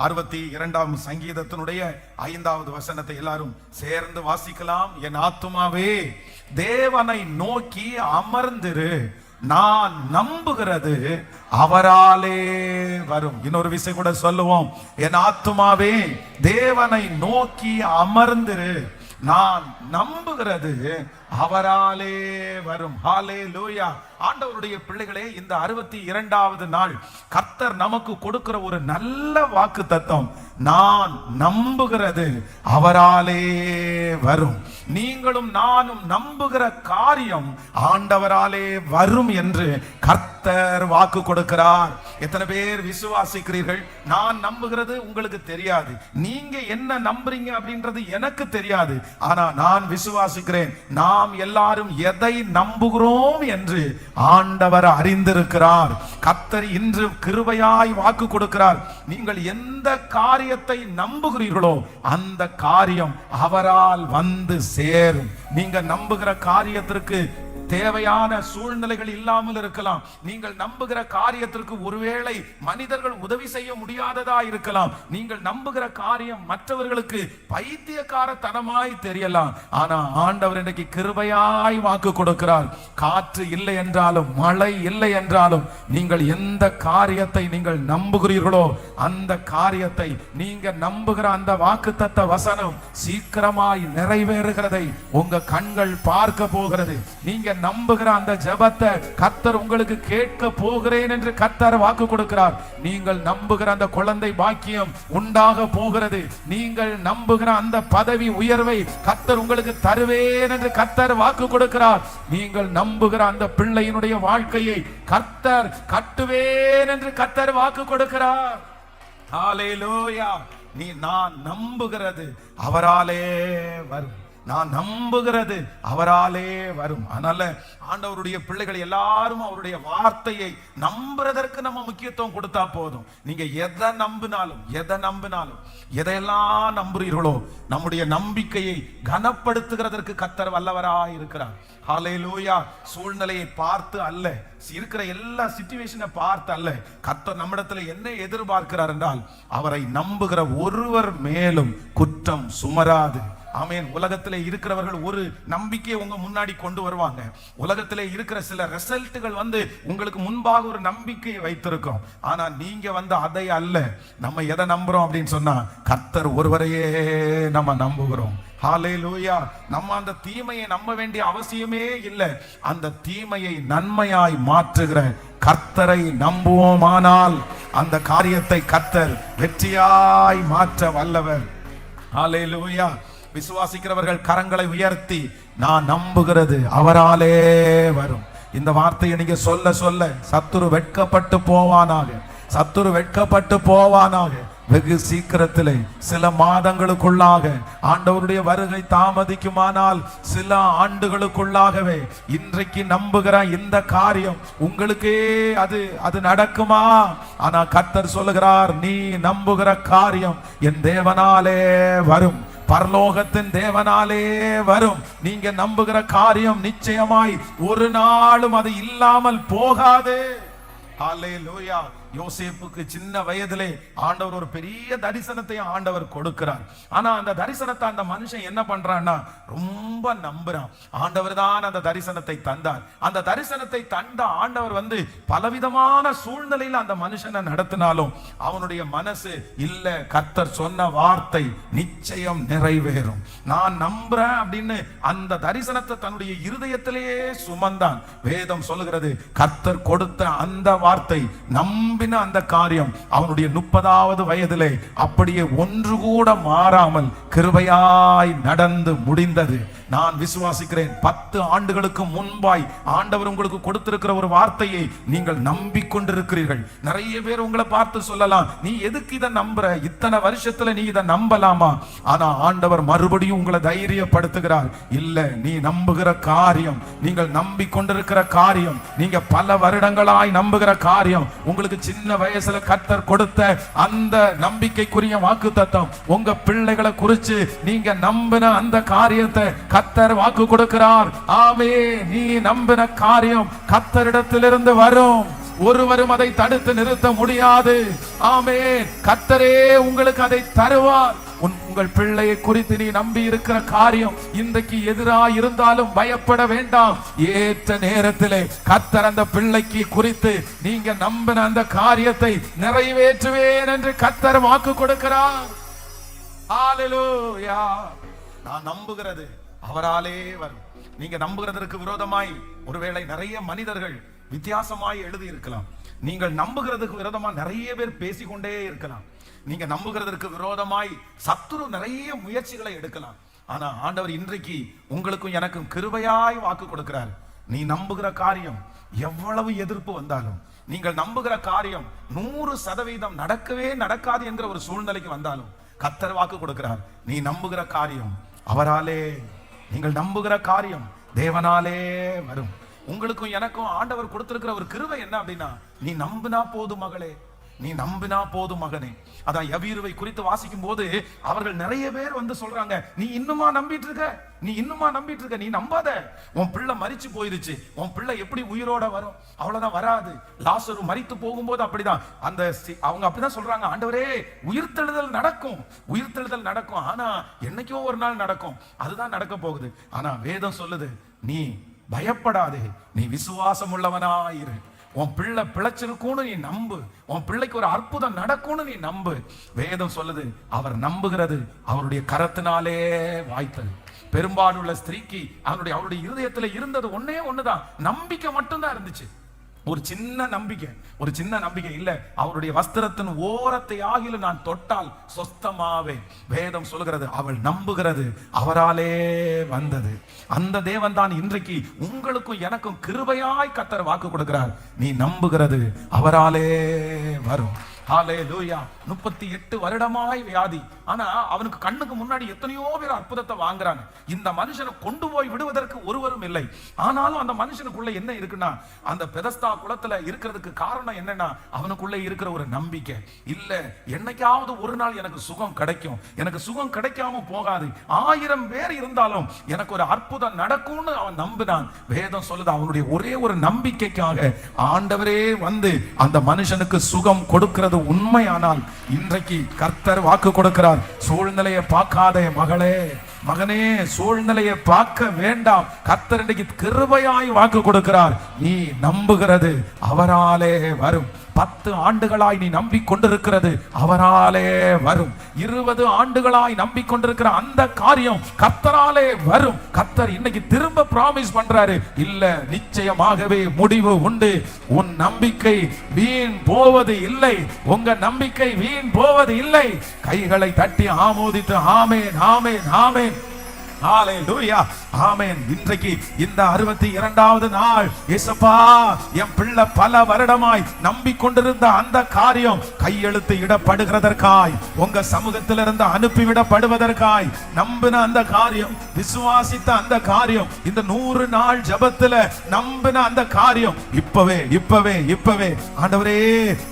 62 சங்கீதத்தினுடைய 5வது வசனத்தை எல்லாரும் சேர்ந்து வாசிக்கலாம். என் ஆத்துமாவே தேவனை நோக்கி அமர்ந்திரு, நான் நம்புகிறது அவராலே வரும். இன்னொரு விஷயம் கூட சொல்லுவோம், என் ஆத்துமாவே தேவனை நோக்கி அமர்ந்திரு, நான் நம்புகிறது அவராலே வரும். ஹல்லேலூயா. ஆண்டவருடைய பிள்ளைகளே, இந்த 62வது நாள் கர்த்தர் நமக்கு கொடுக்கிற ஒரு நல்ல வாக்கு தத்தம், நான் நம்புகிறது அவராலே வரும். நீங்களும் நானும் நம்புகிற காரியம் ஆண்டவராலே வரும் என்று கர்த்தர் வாக்கு கொடுக்கிறார். எத்தனை பேர் விசுவாசிக்கிறீர்கள்? நான் நம்புகிறது உங்களுக்கு தெரியாது, நீங்க என்ன நம்புறீங்க அப்படின்றது எனக்கு தெரியாது. ஆனா நான் விசுவாசிக்கிறேன், நாம் எல்லாரும் எதை நம்புகிறோம் என்று ஆண்டவர் அறிந்திருக்கிறார். கர்த்தர் இன்று கிருபையாய் வாக்கு கொடுக்கிறார். நீங்கள் எந்த காரியத்தை நம்புகிறீர்களோ அந்த காரியம் அவரால் வந்து சேரும். நீங்க நம்புகிற காரியத்திற்கு தேவையான சூழ்நிலைகள் இல்லாமல் இருக்கலாம். நீங்கள் நம்புகிற காரியத்திற்கு ஒருவேளை மனிதர்கள் உதவி செய்ய முடியாததா இருக்கலாம். நீங்கள் நம்புகிற காரியம் மற்றவர்களுக்கு பைத்தியக்காரத்தனமாய் தெரியலாம். ஆனா ஆண்டவர் இன்றைக்கு கிருபையாய் வாக்கு கொடுக்கிறார். காற்று இல்லை என்றாலும், மழை இல்லை என்றாலும், நீங்கள் எந்த காரியத்தை நீங்கள் நம்புகிறீர்களோ அந்த காரியத்தை, நீங்க நம்புகிற அந்த வாக்குத்தத்த வசனம் சீக்கிரமாய் நிறைவேறுகிறதை உங்க கண்கள் பார்க்க போகிறது. நீங்க நம்புகிற அந்த ஜெபத்தை கர்த்தர் உங்களுக்கு கேட்க போகிறேன் என்று கர்த்தர் வாக்கு கொடுக்கிறார். நீங்கள் நம்புகிற அந்த குழந்தை பாக்கியம் உண்டாக போகிறது. நீங்கள் நம்புகிற அந்த பதவி உயர்வை கர்த்தர் உங்களுக்கு தருவேன் என்று கர்த்தர் வாக்கு கொடுக்கிறார். நீங்கள் நம்புகிற அந்த பிள்ளையினுடைய வாழ்க்கையை கர்த்தர் கட்டுவேன் என்று கர்த்தர் வாக்கு கொடுக்கிறார். ஹல்லேலூயா. நான் நம்புகிறது அவராலே வரும், நான் நம்புகிறது அவராலே வரும். அதனால ஆண்டவருடைய பிள்ளைகள் எல்லாரும் அவருடைய வார்த்தையை நம்புறதற்கு நம்ம முக்கியத்துவம் கொடுத்தா போதும். நீங்க எதை நம்பினாலும் எதையெல்லாம் நம்புறீர்களோ நம்முடைய நம்பிக்கையை கனப்படுத்துகிறதற்கு கர்த்தர் வல்லவராய் இருக்கிறார். ஹல்லேலூயா. சூழ்நிலையை பார்த்து அல்ல, இருக்கிற எல்லா சிச்சுவேஷனை பார்த்து அல்ல, கர்த்தர் நம்மிடத்துல என்ன எதிர்பார்க்கிறார் என்றால், அவரை நம்புகிற ஒருவர் மேலும் குற்றம் சுமராது. ஆமென். உலகத்திலே இருக்கிறவர்கள் ஒரு நம்பிக்கையை உங்க முன்னாடி கொண்டு வருவாங்க. உலகத்திலே இருக்கிற சில ரிசல்ட்டுகள் உங்களுக்கு முன்பாக ஒரு நம்பிக்கையை வைத்திருக்கும். ஆனா நீங்க அதை அல்ல, நம்ம எதை நம்புறோம் அப்படின்னு சொன்னா கர்த்தர் ஒருவரையே நம்ம நம்புகிறோம். ஹல்லேலூயா. நம்ம அந்த தீமையை நம்ப வேண்டிய அவசியமே இல்லை. அந்த தீமையை நன்மையாய் மாற்றுகிற கர்த்தரை நம்புவோமானால் அந்த காரியத்தை கர்த்தர் வெற்றியாய் மாற்ற வல்லவர். ஹல்லேலூயா. விசுவாசிக்கிறவர்கள் கரங்களை உயர்த்தி, நான் நம்புகிறது அவராலே வரும். இந்த வார்த்தையை நீங்க சொல்ல சொல்ல சத்துரு வெட்கப்பட்டு போவானாக. வெகு சீக்கிரத்திலே, சில மாதங்களுக்குள்ளாக, ஆண்டவருடைய வருகை தாமதிக்குமானால் சில ஆண்டுகளுக்குள்ளாகவே இன்றைக்கு நம்புகிற இந்த காரியம் உங்களுக்கே அது நடக்குமா? ஆனா கர்த்தர் சொல்லுகிறார், நீ நம்புகிற காரியம் என் தேவனாலே வரும், பரலோகத்தின் தேவனாலே வரும். நீங்க நம்புகிற காரியம் நிச்சயமாய் ஒரு நாளும் அது இல்லாமல் போகாது. ஹல்லேலூயா. யோசேப்புக்கு சின்ன வயதிலே ஆண்டவர் ஒரு பெரிய தரிசனத்தை ஆண்டவர் கொடுக்கிறார். ஆனா அந்த தரிசனத்தை அந்த மனுஷன் என்ன பண்றான்னா ரொம்ப நம்புறான். ஆண்டவர் தான் அந்த தரிசனத்தை தந்தார். அந்த தரிசனத்தை தந்த ஆண்டவர் பலவிதமான சூழ்நிலையில் அந்த மனுஷனை நடத்தினாலும் அவனுடைய மனசு இல்ல, கர்த்தர் சொன்ன வார்த்தை நிச்சயம் நிறைவேறும், நான் நம்புறேன் அப்படின்னு அந்த தரிசனத்தை தன்னுடைய இருதயத்திலேயே சுமந்தான். வேதம் சொல்லுகிறது, கர்த்தர் கொடுத்த அந்த வார்த்தை நம்பி அந்த காரியம் அவனுடைய 30வது வயதிலே அப்படியே ஒன்று கூட மாறாமல் கிருபையாய் நடந்து முடிந்தது. நான் விசுவாசிக்கிறேன், 10 ஆண்டுகளுக்கு முன்பாய் ஆண்டவர் உங்களுக்கு கொடுத்திருக்கிற ஒரு வார்த்தையை நீங்கள் நம்பிக்கொண்டிருக்கிறீர்கள். நிறைய பேர் உங்களை பார்த்து சொல்லலாம், நீ எதுக்கு இதை நம்புற, இத்தனை வருஷத்துல நீ இதை நம்பலாமா? ஆனா ஆண்டவர் மறுபடியும் உங்களை தைரியப்படுத்துகிறார். இல்ல, நீ நம்புகிற காரியம், நீங்கள் நம்பிக்கொண்டிருக்கிற காரியம், நீங்க பல வருடங்களாய் நம்புகிற காரியம், உங்களுக்கு சின்ன வயசுல கர்த்தர் கொடுத்த அந்த நம்பிக்கைக்குரிய வாக்குத்தத்தம், உங்க பிள்ளைகளை குறித்து நீங்க நம்பின அந்த காரியத்தை கர்த்தர் வாக்கு கொடுக்கிறார். ஆமே, நீ நம்பின காரியம் கர்த்தரிடத்திலிருந்து வரும். ஒருவரும் அதை தடுத்து நிறுத்த முடியாது. ஆமென். கர்த்தரே உங்களுக்கு அதை தருவார். உங்கள் பிள்ளையை குறித்து நீ நம்பி இருக்கிற காரியம் இன்றைக்கு எதிராக இருந்தாலும் பயப்பட வேண்டாம். ஏற்ற நேரத்திலே கர்த்தர் அந்த பிள்ளைக்கு குறித்து நீங்க நம்பின அந்த காரியத்தை நிறைவேற்றுவேன் என்று கர்த்தர் வாக்கு கொடுக்கிறார். ஹல்லேலூயா. நான் நம்புகிறது அவராலே வரும். நீங்க நம்புகிறதற்கு விரோதமாய் ஒருவேளை நிறைய மனிதர்கள் வித்தியாசமாய் எழுதி இருக்கலாம். நீங்கள் நம்புகிறதுக்கு விரோதமா நிறைய பேர் பேசிக்கொண்டே இருக்கலாம். நீங்க நம்புகிறதற்கு விரோதமாய் சத்துரு நிறைய முயற்சிகளை எடுக்கலாம். ஆனா ஆண்டவர் இன்றைக்கு உங்களுக்கும் எனக்கும் கிருபையாய் வாக்கு கொடுக்கிறார். நீ நம்புகிற காரியம் எவ்வளவு எதிர்ப்பு வந்தாலும், நீங்கள் நம்புகிற காரியம் 100% நடக்கவே நடக்காது என்கிற ஒரு சூழ்நிலைக்கு வந்தாலும் கர்த்தர் வாக்கு கொடுக்கிறார். நீ நம்புகிற காரியம் அவராலே, நீங்கள் நம்புகிற காரியம் தேவனாலே வரும். உங்களுக்கும் எனக்கும் ஆண்டவர் கொடுத்திருக்கிற ஒரு கிருபை என்ன அப்படின்னா, நீ நம்பினா போதும் மகளே, நீ நம்பினா போதும் மகனே. அதான் யவீருவை குறித்து வாசிக்கும் போது அவர்கள் நிறைய பேர் வந்து சொல்றாங்க, நீ இன்னுமா நம்பிட்டு இருக்க, நீ இன்னுமா நம்பிட்டு இருக்க, நீ நம்பாத, உன் பிள்ளை மரிச்சு போயிருச்சு, உன் பிள்ளை எப்படி உயிரோட வரும், அவ்வளவுதான் வராது. லாசரு மரித்து போகும்போது அப்படிதான் அவங்க அப்படிதான் சொல்றாங்க, ஆண்டவரே உயிர்த்தெழுதல் நடக்கும், உயிர்த்தெழுதல் நடக்கும், ஆனா என்னைக்கோ ஒரு நாள் நடக்கும், அதுதான் நடக்க போகுது. ஆனா வேதம் சொல்லுது, நீ பயப்படாதே, நீ விசுவாசம் உள்ளவனாயிரு, உன் பிள்ளை பிழைச்சிருக்கும்னு நீ நம்பு, உன் பிள்ளைக்கு ஒரு அற்புதம் நடக்கும்னு நீ நம்பு. வேதம் சொல்லுது, அவர் நம்புகிறது அவருடைய கரத்தினாலே வாய்த்தது. பெரும்பாலுள்ள ஸ்திரீக்கு அவருடைய இருதயத்துல இருந்தது ஒன்னே ஒண்ணுதான், நம்பிக்கை மட்டும்தான் இருந்துச்சு. ஒரு சின்ன நம்பிக்கை இல்ல, அவருடைய வஸ்திரத்தின் ஓரத்தை ஆகிலும் நான் தொட்டால் சொஸ்தமாவே. வேதம் சொல்கிறது அவள் நம்புகிறது அவராலே வந்தது. அந்த தேவன் தான் இன்றைக்கு உங்களுக்கும் எனக்கும் கிருபையாய் கர்த்தர் வாக்கு கொடுக்கிறார். நீ நம்புகிறது அவராலே வரும். ஹல்லேலூயா. 38 வருடமாய் வியாதி. ஆனா அவனுக்கு கண்ணுக்கு முன்னாடி எத்தனையோ பேர் அற்புதத்தை வாங்குறாங்க. இந்த மனுஷனை கொண்டு போய் விடுவதற்கு ஒருவரும் இல்லை. ஆனாலும் அந்த மனுஷனுக்குள்ள என்ன இருக்குன்னா, அந்த பெதஸ்தா குளத்துல இருக்கிறதுக்கு காரணம் என்னன்னா, அவனுக்குள்ள இருக்கிற ஒரு நம்பிக்கை. இல்ல என்னைக்காவது ஒரு நாள் எனக்கு சுகம் கிடைக்கும், எனக்கு சுகம் கிடைக்காம போகாது, 1000 பேர் இருந்தாலும் எனக்கு ஒரு அற்புதம் நடக்கும்னு அவன் நம்பினான். வேதம் சொல்லுது, அவனுடைய ஒரே ஒரு நம்பிக்கைக்காக ஆண்டவரே வந்து அந்த மனுஷனுக்கு சுகம் கொடுக்கிறது உண்மையானால் இன்றைக்கு கர்த்தர் வாக்கு கொடுக்கிறார். சூழ்நிலையை பார்க்காதே மகளே, மகனே, சூழ்நிலையை பார்க்க வேண்டாம். கர்த்தர் இன்றைக்கு கிருபையாய் வாக்கு கொடுக்கிறார். நீ நம்புகிறது அவராலே வரும். 10 ஆண்டுகளாய் நீ நம்பிக்கொண்டிருக்கிறது அவராலே வரும். 20 ஆண்டுகளாய் நம்பிக்கொண்டிருக்கிற அந்த காரியம் கர்த்தராலே வரும். கர்த்தர் இன்னைக்கு திரும்ப பிராமிஸ் பண்றாரு, இல்ல நிச்சயமாகவே முடிவு உண்டு. உன் நம்பிக்கை வீண் போவது இல்லை, உங்க நம்பிக்கை வீண் போவது இல்லை. கைகளை தட்டி ஆமோதித்து ஆமேன் ஆமேன் ஆமேன் ஹல்லேலூயா ஆமென். இன்றைக்கு இந்த 62வது நாள், இயேசுப்பா என் பிள்ளை பல வருடமாய் நம்பிக்கொண்டிருந்த அந்த காரியம் கையெழுத்து இடப்படுகிறதற்காய், உங்க சமூகத்திலிருந்து அனுப்பிவிடப்படுவதற்காய் நம்பின அந்த காரியம், விசுவாசித்த அந்த காரியம், இந்த 100 நாள் ஜெபத்துல நம்பின அந்த காரியம் இப்பவே ஆண்டவரே,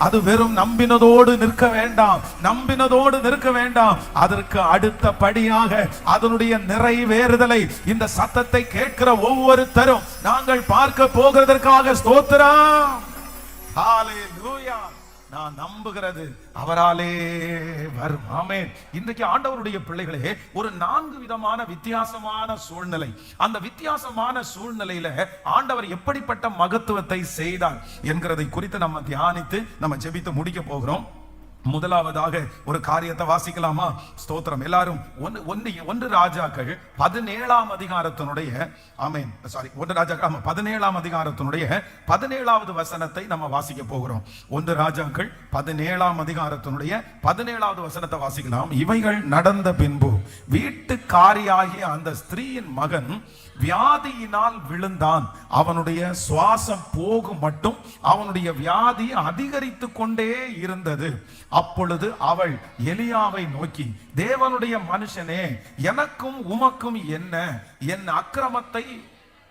அது வெறும் நம்பினதோடு நிற்க வேண்டாம், அதற்கு அடுத்த படியாக அதனுடைய நிறைவேறுதலை இந்த சத்தத்தை கேட்கிற ஒவ்வொருத்தரும் நாங்கள் பார்க்க போகிறதற்காக ஸ்தோத்திரம். ஹல்லேலூயா. நான் நம்புகிறது அவராலே வரும். ஆமென். இன்றைக்கு ஆண்டவருடைய பிள்ளைகளே, ஒரு 4 விதமான வித்தியாசமான சூழ்நிலை, அந்த வித்தியாசமான சூழ்நிலையில ஆண்டவர் எப்படிப்பட்ட மகத்துவத்தை செய்தார் என்கிறதை குறித்து நம்ம தியானித்து நம்ம ஜெபித்து முடிக்க போகிறோம். முதலாவதாக ஒரு காரியத்தை வாசிக்கலாமா? ஸ்தோத்திரம். எல்லாரும் 1 ராஜாக்கள் 17ஆம் அதிகாரத்தினுடைய 1 ராஜாக்கள் 17ஆம் அதிகாரத்தினுடைய 17வது வசனத்தை நம்ம வாசிக்க போகிறோம். 1 ராஜாக்கள் 17ஆம் அதிகாரத்தினுடைய 17வது வசனத்தை வாசிக்கலாம். இவைகள் நடந்த பின்பு வீட்டுக்காரியாகிய அந்த ஸ்திரீயின் மகன் வியாதியினால் விழுந்தான். அவனுடைய சுவாசம் போகும் மட்டும் அவனுடைய வியாதி அதிகரித்து கொண்டே இருந்தது. அப்பொழுது அவள் எலியாவை நோக்கி, தேவனுடைய மனுஷனே, எனக்கும் உமக்கும் என்ன? என் அக்கிரமத்தை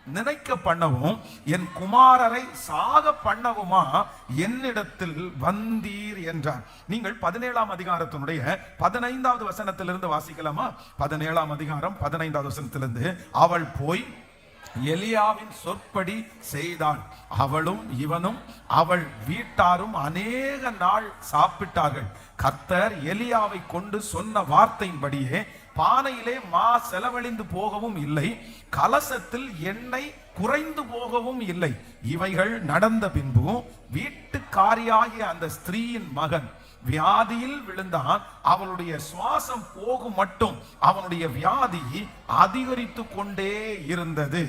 நினைக்க பண்ணவும் என் குமாரரை சாக பண்ணவுமா என்னிடத்தில் வந்தீர் என்றார். நீங்கள் 17ஆம் அதிகாரத்தினுடைய 15வது வசனத்திலிருந்து வாசிக்கலாமா? 17ஆம் அதிகாரம் 15வது வசனத்திலிருந்து, அவள் போய் எலியாவின் சொற்படி செய்தான். அவளும் இவனும் அவள் வீட்டாரும் அநேக நாள் சாப்பிட்டார்கள். கர்த்தர் எலியாவை கொண்டு சொன்ன வார்த்தையின்படியே பானையிலே மா செலவழிந்து போகவும் இல்லை, கலசத்தில் எண்ணெய் குறைந்து போகவும் இல்லை. இவைகள் நடந்த பின்பு வீட்டுக்காரியாகிய அந்த ஸ்திரீயின் மகன் வியாதியில் விழுந்தான். அவளுடைய சுவாசம் போகும் மட்டும் அவனுடைய வியாதி அதிகரித்து கொண்டே இருந்தது.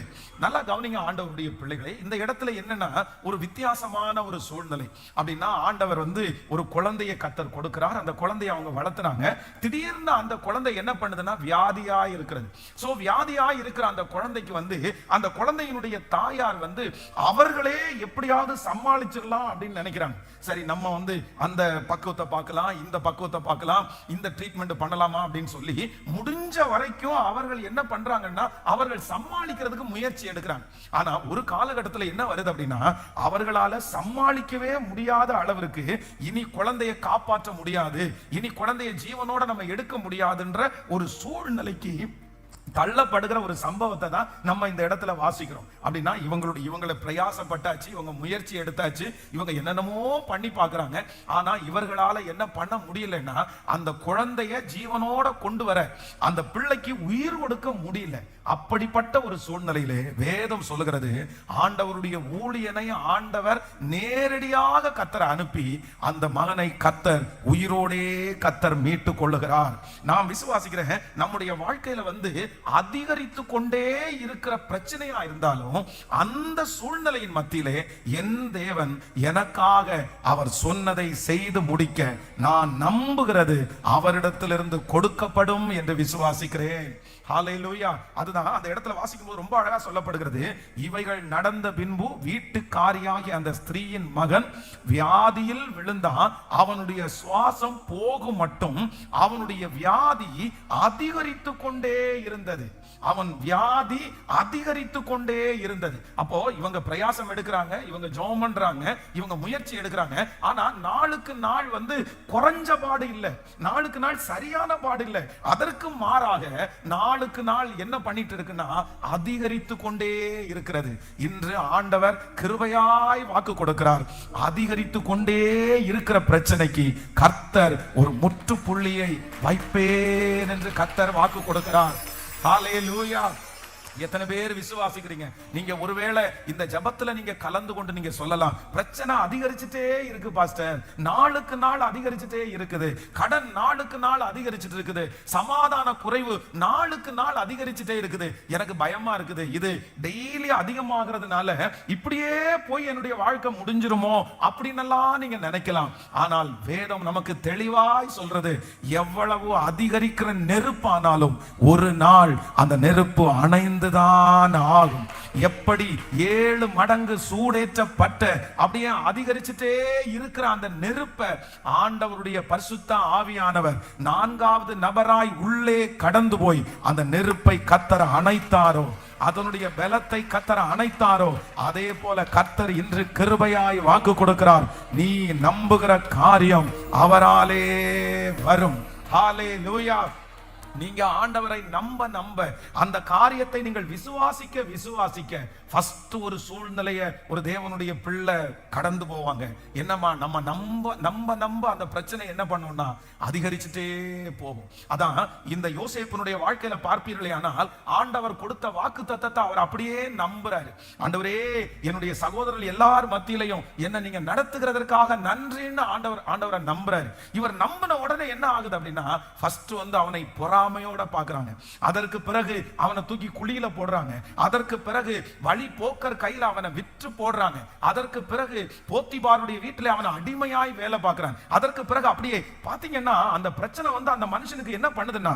நல்லா கவனிங்க ஆண்டவருடைய பிள்ளைகளை. இந்த இடத்துல என்னன்னா ஒரு வித்தியாசமான ஒரு சூழ்நிலை. அப்படின்னா ஆண்டவர் ஒரு குழந்தையை கர்த்தர் கொடுக்கிறார். அந்த குழந்தையை அவங்க வளர்த்துறாங்க. திடீர்னு அந்த குழந்தை என்ன பண்ணுதுன்னா வியாதியா இருக்கிறது. சோ வியாதியா இருக்கிற அந்த குழந்தைக்கு அந்த குழந்தையினுடைய தாயார் அவர்களே எப்படியாவது சமாளிச்சிடலாம் அப்படின்னு நினைக்கிறாங்க. சரி, நம்ம அந்த பக்குவத்தை பார்க்கலாம், இந்த பக்குவத்தை பார்க்கலாம், இந்த ட்ரீட்மெண்ட் பண்ணலாமா அப்படின்னு சொல்லி முடிஞ்ச வரைக்கும் அவர்கள் என்ன பண்றாங்கன்னா அவர்கள் சமாளிக்கிறதுக்கு முயற்சி எடுக்கிறாங்க. ஆனா ஒரு காலகட்டத்தில் என்ன வருது அப்படின்னா அவர்களால சமாளிக்கவே முடியாத அளவிற்கு இனி குழந்தையை காப்பாற்ற முடியாது, இனி குழந்தையை ஜீவனோட நம்ம எடுக்க முடியாதுன்ற ஒரு சூழ்நிலைக்கு தள்ளப்படுகிற ஒரு சம்பவத்தை தான் நம்ம இந்த இடத்துல வாசிக்கிறோம். அப்படின்னா இவங்களை பிரயாசப்பட்டாச்சு, இவங்க முயற்சி எடுத்தாச்சு, இவங்க என்னென்னமோ பண்ணி பார்க்கறாங்க. ஆனா இவர்களால என்ன பண்ண முடியலன்னா அந்த குழந்தைய ஜீவனோட கொண்டு வர, அந்த பிள்ளைக்கு உயிர் கொடுக்க முடியல. அப்படிப்பட்ட ஒரு சூழ்நிலையிலே வேதம் சொல்லுகிறது, ஆண்டவருடைய ஊழியனை ஆண்டவர் நேரடியாக கர்த்தர் அனுப்பி அந்த மகனை கர்த்தர் உயிரோடே கர்த்தர் மீட்டு கொள்ளுகிறார். நான் விசுவாசிக்கிறேன், நம்முடைய வாழ்க்கையில அதிகரித்து கொண்டே இருக்கிற பிரச்சனையா இருந்தாலும் அந்த சூழ்நிலையின் மத்தியிலே என் தேவன் எனக்காக அவர் சொன்னதை செய்து முடிக்க நான் நம்புகிறது அவரிடத்திலிருந்து கொடுக்கப்படும் என்று விசுவாசிக்கிறேன். ஹல்லேலூயா. அதுதான் அந்த இடத்துல வாசிக்கும் போது ரொம்ப அழகா சொல்லப்படுகிறது. இவைகள் நடந்த பின்பு வீட்டுக்காரியாகிய அந்த ஸ்திரீயின் மகன் வியாதியில் விழுந்தான். அவனுடைய சுவாசம் போகும் மட்டும் அவனுடைய வியாதி அதிகரித்து கொண்டே இருந்தது. அவன் வியாதி அதிகரித்து கொண்டே இருந்தது. அப்போ இவங்க பிரயாசம் எடுக்கிறாங்க, இவங்க ஜெபம் பண்றாங்க, இவங்க முயற்சி எடுக்கிறாங்க. ஆனா நாளுக்கு நாள் குறைஞ்ச பாடு இல்லை, நாளுக்கு நாள் சரியான பாடு இல்லை. அதற்கு மாறாக நாளுக்கு நாள் என்ன பண்ணிட்டு இருக்குன்னா அதிகரித்து கொண்டே இருக்கிறது. இன்று ஆண்டவர் கிருபையாய் வாக்கு கொடுக்கிறார். அதிகரித்து கொண்டே இருக்கிற பிரச்சனைக்கு கர்த்தர் ஒரு முற்றுப்புள்ளியை வைப்பேன் என்று கர்த்தர் வாக்கு கொடுக்கிறார். ஹல்லேலூயா. எத்தனை பேர் விசுவாசிக்கிறீங்க? நீங்க ஒருவேளை இந்த ஜபத்துல நீங்க கலந்து கொண்டு நீங்க சொல்லலாம், பிரச்சனை அதிகரிச்சுட்டே இருக்கு பாஸ்டர், நாளுக்கு நாள் அதிகரிச்சுட்டே இருக்குது, கடன் நாளுக்கு நாள் அதிகரிச்சுட்டு இருக்குது, சமாதான குறைவு நாளுக்கு நாள் அதிகரிச்சுட்டே இருக்குது, எனக்கு பயமா இருக்குது, இது டெய்லி அதிகமாகிறதுனால இப்படியே போய் என்னுடைய வாழ்க்கை முடிஞ்சிருமோ அப்படின்னெல்லாம் நீங்க நினைக்கலாம். ஆனால் வேதம் நமக்கு தெளிவாய் சொல்றது, எவ்வளவு அதிகரிக்கிற நெருப்பானாலும் ஒரு நாள் அந்த நெருப்பு அணைந்து தான் ஆகும். எப்படி 7 மடங்கு சூடேற்றப்பட்ட அப்படியே அதிகரிச்சுட்டே இருக்கிற அந்த நெருப்பை ஆண்டவருடைய பரிசுத்த ஆவியானவர் 4வது நபராய் உள்ளே கடந்து போய் அந்த நெருப்பை கர்த்தர் அணைத்தாரோ, அதனுடைய பலத்தை கர்த்தர் அணைத்தாரோ, அதே போல கர்த்தர் இன்று கிருபையாய் வாக்கு கொடுக்கிறார். நீ நம்புகிற காரியம் அவராலே வரும். ஹல்லேலூயா. நீங்க ஆண்டவரை நம்ப அந்த காரியத்தை நீங்கள் விசுவாசிக்க ஃபர்ஸ்ட் ஒரு சூழ்நிலைய ஒரு தேவனுடைய பிள்ளை கடந்து போவாங்க. என்னமா நம்ம நம்ப அந்த பிரச்சனை என்ன பண்ணும்னா அதிகரிச்சுட்டே போகும். அதான் இந்த யோசேப்பினுடைய வாழ்க்கையில பார்ப்பீர்களே, ஆனால் ஆண்டவர் கொடுத்த வாக்கு தத்தத்தை அவர் அப்படியே நம்புறாரு. ஆண்டவரே, என்னுடைய சகோதரர்கள் எல்லாரும் மத்தியிலையும் என்ன நீங்க நடத்துகிறதற்காக நன்றின்னு ஆண்டவரை நம்புறாரு. இவர் நம்பின உடனே என்ன ஆகுது அப்படின்னா ஃபர்ஸ்ட் அவனை பொறாமையோட பாக்குறாங்க. அதற்கு பிறகு அவனை தூக்கி குழியில போடுறாங்க. அதற்கு பிறகு வழி போக்கர் கையில அவனை விற்று போடுறாங்க. அதற்கு பிறகு போத்திபாருடைய வீட்டில் அவனை அடிமையாய் வேலை பார்க்கிறாங்க. அதற்கு பிறகு அப்படியே பாத்தீங்கன்னா அந்த பிரச்சனை அந்த மனுஷனுக்கு என்ன பண்ணுதுன்னா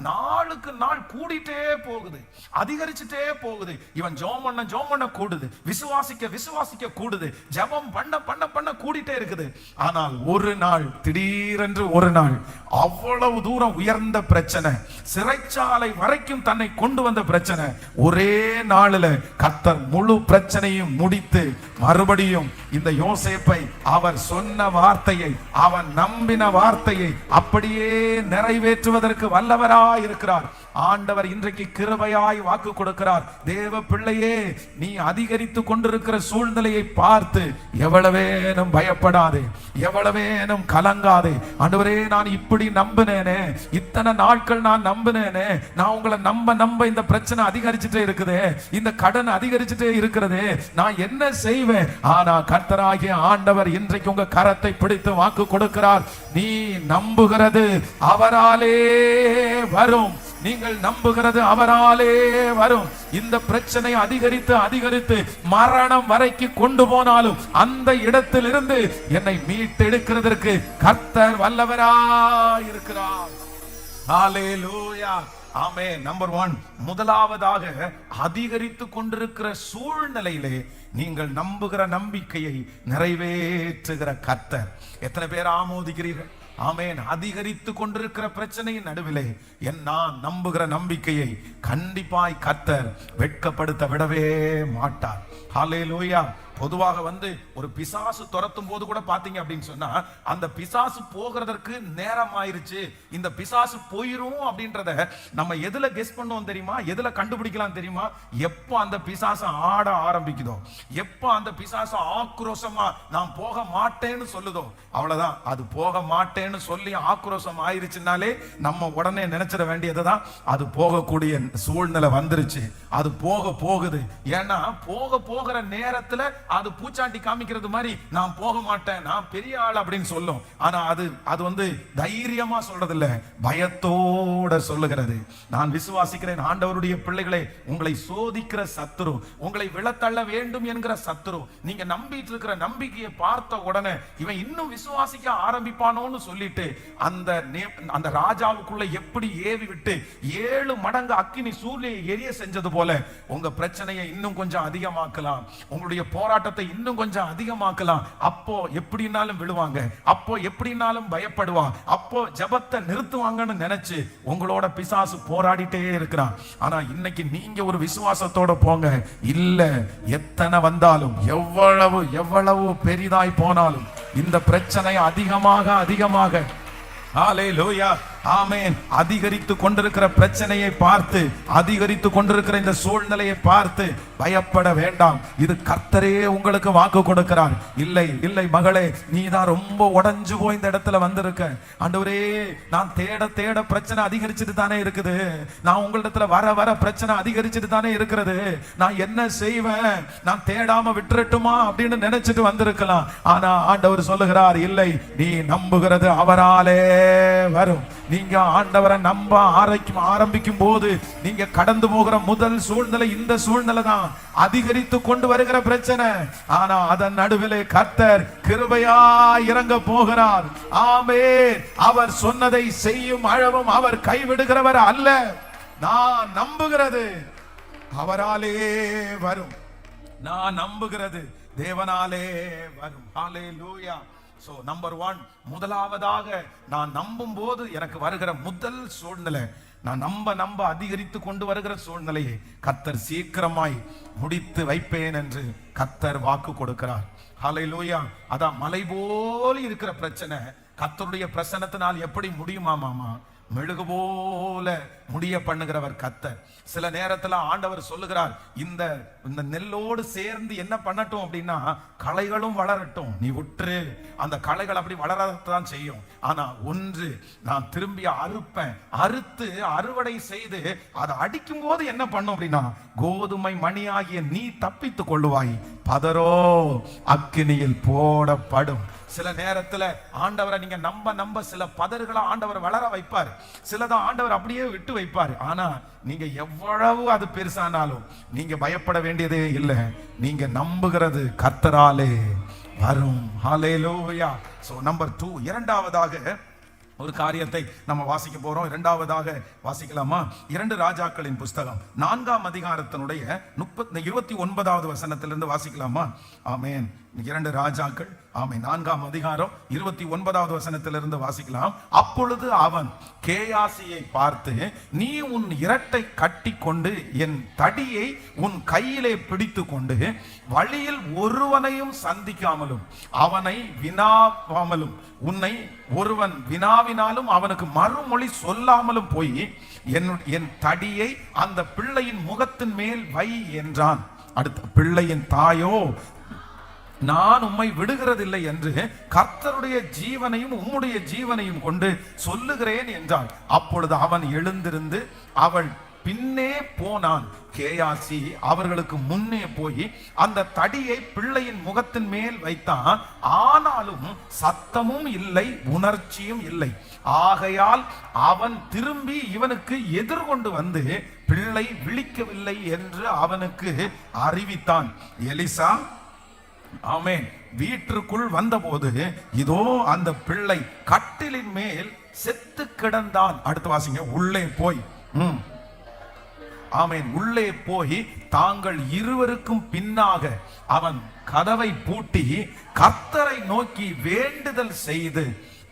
நாளுக்கு நாள் கூடிட்டே போகுது, அதிகரிச்சுட்டே போகுது. இவன் ஜெபம் பண்ண கூடுது, விசுவாசிக்க கூடுது, ஜெபம் பண்ண கூடிட்டே இருக்குது. ஆனால் ஒரு நாள் திடீரென்று ஒரு நாள் அவ்வளவு தூரம் உயர்ந்த பிரச்சனை, சிறைச்சாலை வரைக்கும் தன்னை கொண்டு வந்த பிரச்சனை ஒரே நாளில் கர்த்தர் கர்த்தர் முழு பிரச்சனையும் முடித்து மறுபடியும் இந்த யோசேப்பை அவர் சொன்ன வார்த்தையை, அவன் நம்பின வார்த்தையை அப்படியே நிறைவேற்றுவதற்கு வல்லவராய் இருக்கிறார். ஆண்டவர் இன்றைக்கு கிருபையாய் வாக்கு கொடுக்கிறார். தேவ பிள்ளையே, நீ அதிகரித்து கொண்டிருக்கிற சூழ்நிலையை பார்த்து எவ்வளவேனும் பயப்படாதே, எவ்வளவேனும் கலங்காதே. ஆண்டவரே, நான் இப்படி நம்பினேனே, இத்தனை நாட்கள் நான் நம்பினேனே, நான் உங்களை நம்ப இந்த பிரச்சனை அதிகரிச்சுட்டே இருக்குதே, இந்த கடன் அதிகரிச்சுட்டே இருக்கிறதே, நான் என்ன செய்வேன்? ஆனா கர்த்தராகிய ஆண்டவர் இன்றைக்கு உங்க கரத்தை பிடித்து வாக்கு கொடுக்கிறார். நீ நம்புகிறது அவராலே வரும். நீங்கள் நம்புகிறது அவராலே வரும். இந்த பிரச்சனை அதிகரித்து அதிகரித்து மரணம் வரைக்கும் கொண்டு போனாலும் அந்த இடத்திலிருந்து என்னை மீட்டெடுக்கிறதற்கு கர்த்தர் வல்லவராய் இருக்கிறார். ஹல்லேலூயா, ஆமென். நம்பர் 1, முதலாவதாக அதிகரித்து கொண்டிருக்கிற சூழ்நிலையிலே நீங்கள் நம்புகிற நம்பிக்கையை நிறைவேற்றுகிற கர்த்தர். எத்தனை பேர் ஆமோதிக்கிறீர்கள்? ஆமென். அதிகரித்து கொண்டிருக்கிற பிரச்சனையின் நடுவிலே நான் நம்புகிற நம்பிக்கையை கண்டிப்பாய் கர்த்தர் வெட்கப்படுத்த விடவே மாட்டார். ஹல்லேலூயா. பொதுவாக ஒரு பிசாசு துரத்தும் போது கூட பாத்தீங்க அப்படின்னு சொன்னா, அந்த பிசாசு போகிறதற்கு நேரம் ஆயிருச்சு, இந்த பிசாசு போயிரும் அப்படின்றத நம்ம எதுல கெஸ் பண்ணுவோம் தெரியுமா? எதுல கண்டுபிடிக்கலாம் தெரியுமா? எப்போ அந்த பிசாசு ஆட ஆரம்பிக்குதோ, எப்போ அந்த பிசாசு ஆக்ரோஷமா நான் போக மாட்டேன்னு சொல்லுதோ, அவ்வளவுதான். அது போக மாட்டேன்னு சொல்லி ஆக்ரோஷம் ஆயிருச்சுனாலே நம்ம உடனே நினைச்சிட வேண்டியதுதான், அது போகக்கூடிய சூழ்நிலை வந்துருச்சு, அது போகுது. ஏன்னா போகிற நேரத்துல அது பூச்சாண்டி காமிக்கிறது மாதிரி நான் போக மாட்டேன், நான் பெரிய ஆள் அப்படின்னு சொல்லும். ஆனா அது தைரியமா சொல்றது இல்ல, பயத்தோட சொல்லுகிறது. நான் விசுவாசிக்கிறேன், ஆண்டவருடைய பிள்ளைகளை, உங்களை சோதிக்கிற சத்துரு, உங்களை விழத்தள்ள வேண்டும் என்கிற சத்துரு, நீங்க நம்பிட்டு இருக்கிற நம்பிக்கையை பார்த்த உடனே இவன் இன்னும் விசுவாசிக்க ஆரம்பிப்பானோன்னு சொல்லிட்டு அந்த ராஜாவுக்குள்ள எப்படி ஏவி விட்டு 7 மடங்கு அக்கினி சூரியனை எரிய செஞ்சது போல உங்க பிரச்சனையை இன்னும் கொஞ்சம் அதிகமாக்கலாம், உங்களுடைய போராட்டத்தை இன்னும் கொஞ்சம் அதிகமாக்கலாம். அப்போ எப்படினாலும் விழுவாங்க, அப்போ எப்படினாலும் பயப்படுவான், அப்போ ஜெபத்தை நிறுத்துவாங்கன்னு நினைச்சு உங்களோட பிசாசு போராடிட்டே இருக்கிறான். ஆனா இன்னைக்கு நீங்க ஒரு விசுவாசத்தோட போங்க. இல்ல, எத்தனை வந்தாலும், எவ்வளவு பெரிதாய் போனாலும் இந்த பிரச்சனை அதிகமாக ஹல்லேலூயா, ஆமென். அதிகரித்து கொண்டிருக்கிற பிரச்சனையை பார்த்து, அதிகரித்து கொண்டிருக்கிற இந்த சூழ்நிலையை பார்த்து பயப்பட வேண்டாம். இது கர்த்தரே உங்களுக்கு வாக்கு கொடுக்கிறார். இல்லை மகளே, நீ தான் ரொம்ப உடைஞ்சு போய் இந்த இடத்துல வந்திருக்க. ஆண்டவரே, நான் தேட பிரச்சனை அதிகரிச்சுட்டு தானே இருக்குது, நான் உங்களிடத்துல வர பிரச்சனை அதிகரிச்சுட்டு தானே இருக்கிறது, நான் என்ன செய்வேன், நான் தேடாம விட்டுறட்டுமா அப்படின்னு நினைச்சிட்டு வந்திருக்கலாம். ஆனா ஆண்டவர் சொல்லுகிறார், இல்லை, நீ நம்புகிறது அவராலே வரும். நீங்க ஆண்டவரை நம்ப ஆரம்பிக்கும் போது நீங்க கடந்து போகிற முதல் சூழ்நிலை இந்த சூழ்நிலை தான், அதிகரித்து கொண்டு வருகிற பிரச்சனை. ஆனா அதன் நடுவிலே கர்த்தர் கிருபையா இறங்க போகிறார். ஆமென். அவர் சொன்னதை செய்யும் அளவும் அவர் கைவிடுகிறவர் அல்ல. நான் நம்புகிறது அவராலே வரும், நான் நம்புகிறது தேவனாலே வரும். ஹல்லேலூயா. சோ நம்பர் 1, முதலாவதாக நான் நம்பும் போது எனக்கு வருகிற முதல் சூழ்நிலை, நான் நம்ப அதிகரித்து கொண்டு வருகிற சூழ்நிலையை கர்த்தர் சீக்கிரமாய் முடித்து வைப்பேன் என்று கர்த்தர் வாக்கு கொடுக்கிறார். ஹல்லேலூயா. அதான் மலை போல் இருக்கிற பிரச்சனை கர்த்தருடைய பிரசன்னத்தினால் எப்படி முடியுமாமா? மெழுகு போல முடிய பண்ணுகிறவர் கர்த்தர். சில நேரத்துல ஆண்டவர் சொல்லுகிறார், இந்த நெல்லோடு சேர்ந்து என்ன பண்ணட்டும் அப்படின்னா, களைகளும் வளரட்டும், நீ விட்டுரு, அந்த களைகள் அப்படி வளரத்தான் செய்யும். ஆனா ஒன்று, நான் திரும்பி அறுப்பேன், அறுத்து அறுவடை செய்து அதை அடிக்கும் போது என்ன பண்ணும் அப்படின்னா, கோதுமை மணியாகிய நீ தப்பித்துக் கொள்ளுவாய், பதரோ அக்கினியில் போடப்படும். சில நேரத்துல ஆண்டவரை நீங்க நம்ப சில பதறுகளை ஆண்டவர் வளர வைப்பார், சிலதான் ஆண்டவர் அப்படியே விட்டு வைப்பார். ஆனா நீங்க எவ்வளவு அது பெருசானாலும் நீங்க பயப்பட வேண்டியதே இல்லை. நீங்க நம்புகிறது கர்த்தராலே வரும். ஹல்லேலூயா. சோ நம்பர் 2, இரண்டாவதாக ஒரு காரியத்தை நம்ம வாசிக்க போறோம். இரண்டாவதாக வாசிக்கலாமா? 2 ராஜாக்களின் புஸ்தகம் 4ஆம் அதிகாரத்தினுடைய 29வது வசனத்திலிருந்து வாசிக்கலாமா? ஆமென். 2 ராஜாக்கள் 4ஆம் அதிகாரம் 29வது வசனத்திலிருந்து வாசிக்கலாம். அப்பொழுது அவன் கேயாசியை பார்த்து, நீ உன் இரட்டை கட்டி கொண்டு என் தடியை உன் கையிலே பிடித்து கொண்டு வழியில் ஒருவனையும் சந்திக்காமலும் அவனை வினாவாமலும் உன்னை ஒருவன் வினாவினாலும் அவனுக்கு மறுமொழி சொல்லாமலும் போய் என் தடியை அந்த பிள்ளையின் முகத்தின் மேல் வை என்றான். அடுத்த பிள்ளையின் தாயோ, நான் உம்மை விடுகிறதில்லை என்று கர்த்தருடைய ஜீவனையும் உம்முடைய ஜீவனையும் கொண்டு சொல்லுகிறேன் என்றான். அப்பொழுது அவன் எழுந்திருந்து அவள் பின்னே போனான். கேயாசி அவர்களுக்கு முன்னே போய் அந்த தடியை பிள்ளையின் முகத்தின் மேல் வைத்தான். ஆனாலும் சத்தமும் இல்லை, உணர்ச்சியும் இல்லை. ஆகையால் அவன் திரும்பி இவனுக்கு எதிர்கொண்டு வந்து பிள்ளை விழிக்கவில்லை என்று அவனுக்கு அறிவித்தான். எலிசா வீட்டிற்குள் வந்தபோது இதோ அந்த பிள்ளை கட்டிலின் மேல் செத்து கிடந்தான். அடுத்து வாசிங்க. உள்ளே போய் உள்ளே போய் தாங்கள் இருவருக்கும் பின்னாக அவன் கதவை பூட்டி கர்த்தரை நோக்கி வேண்டுதல் செய்து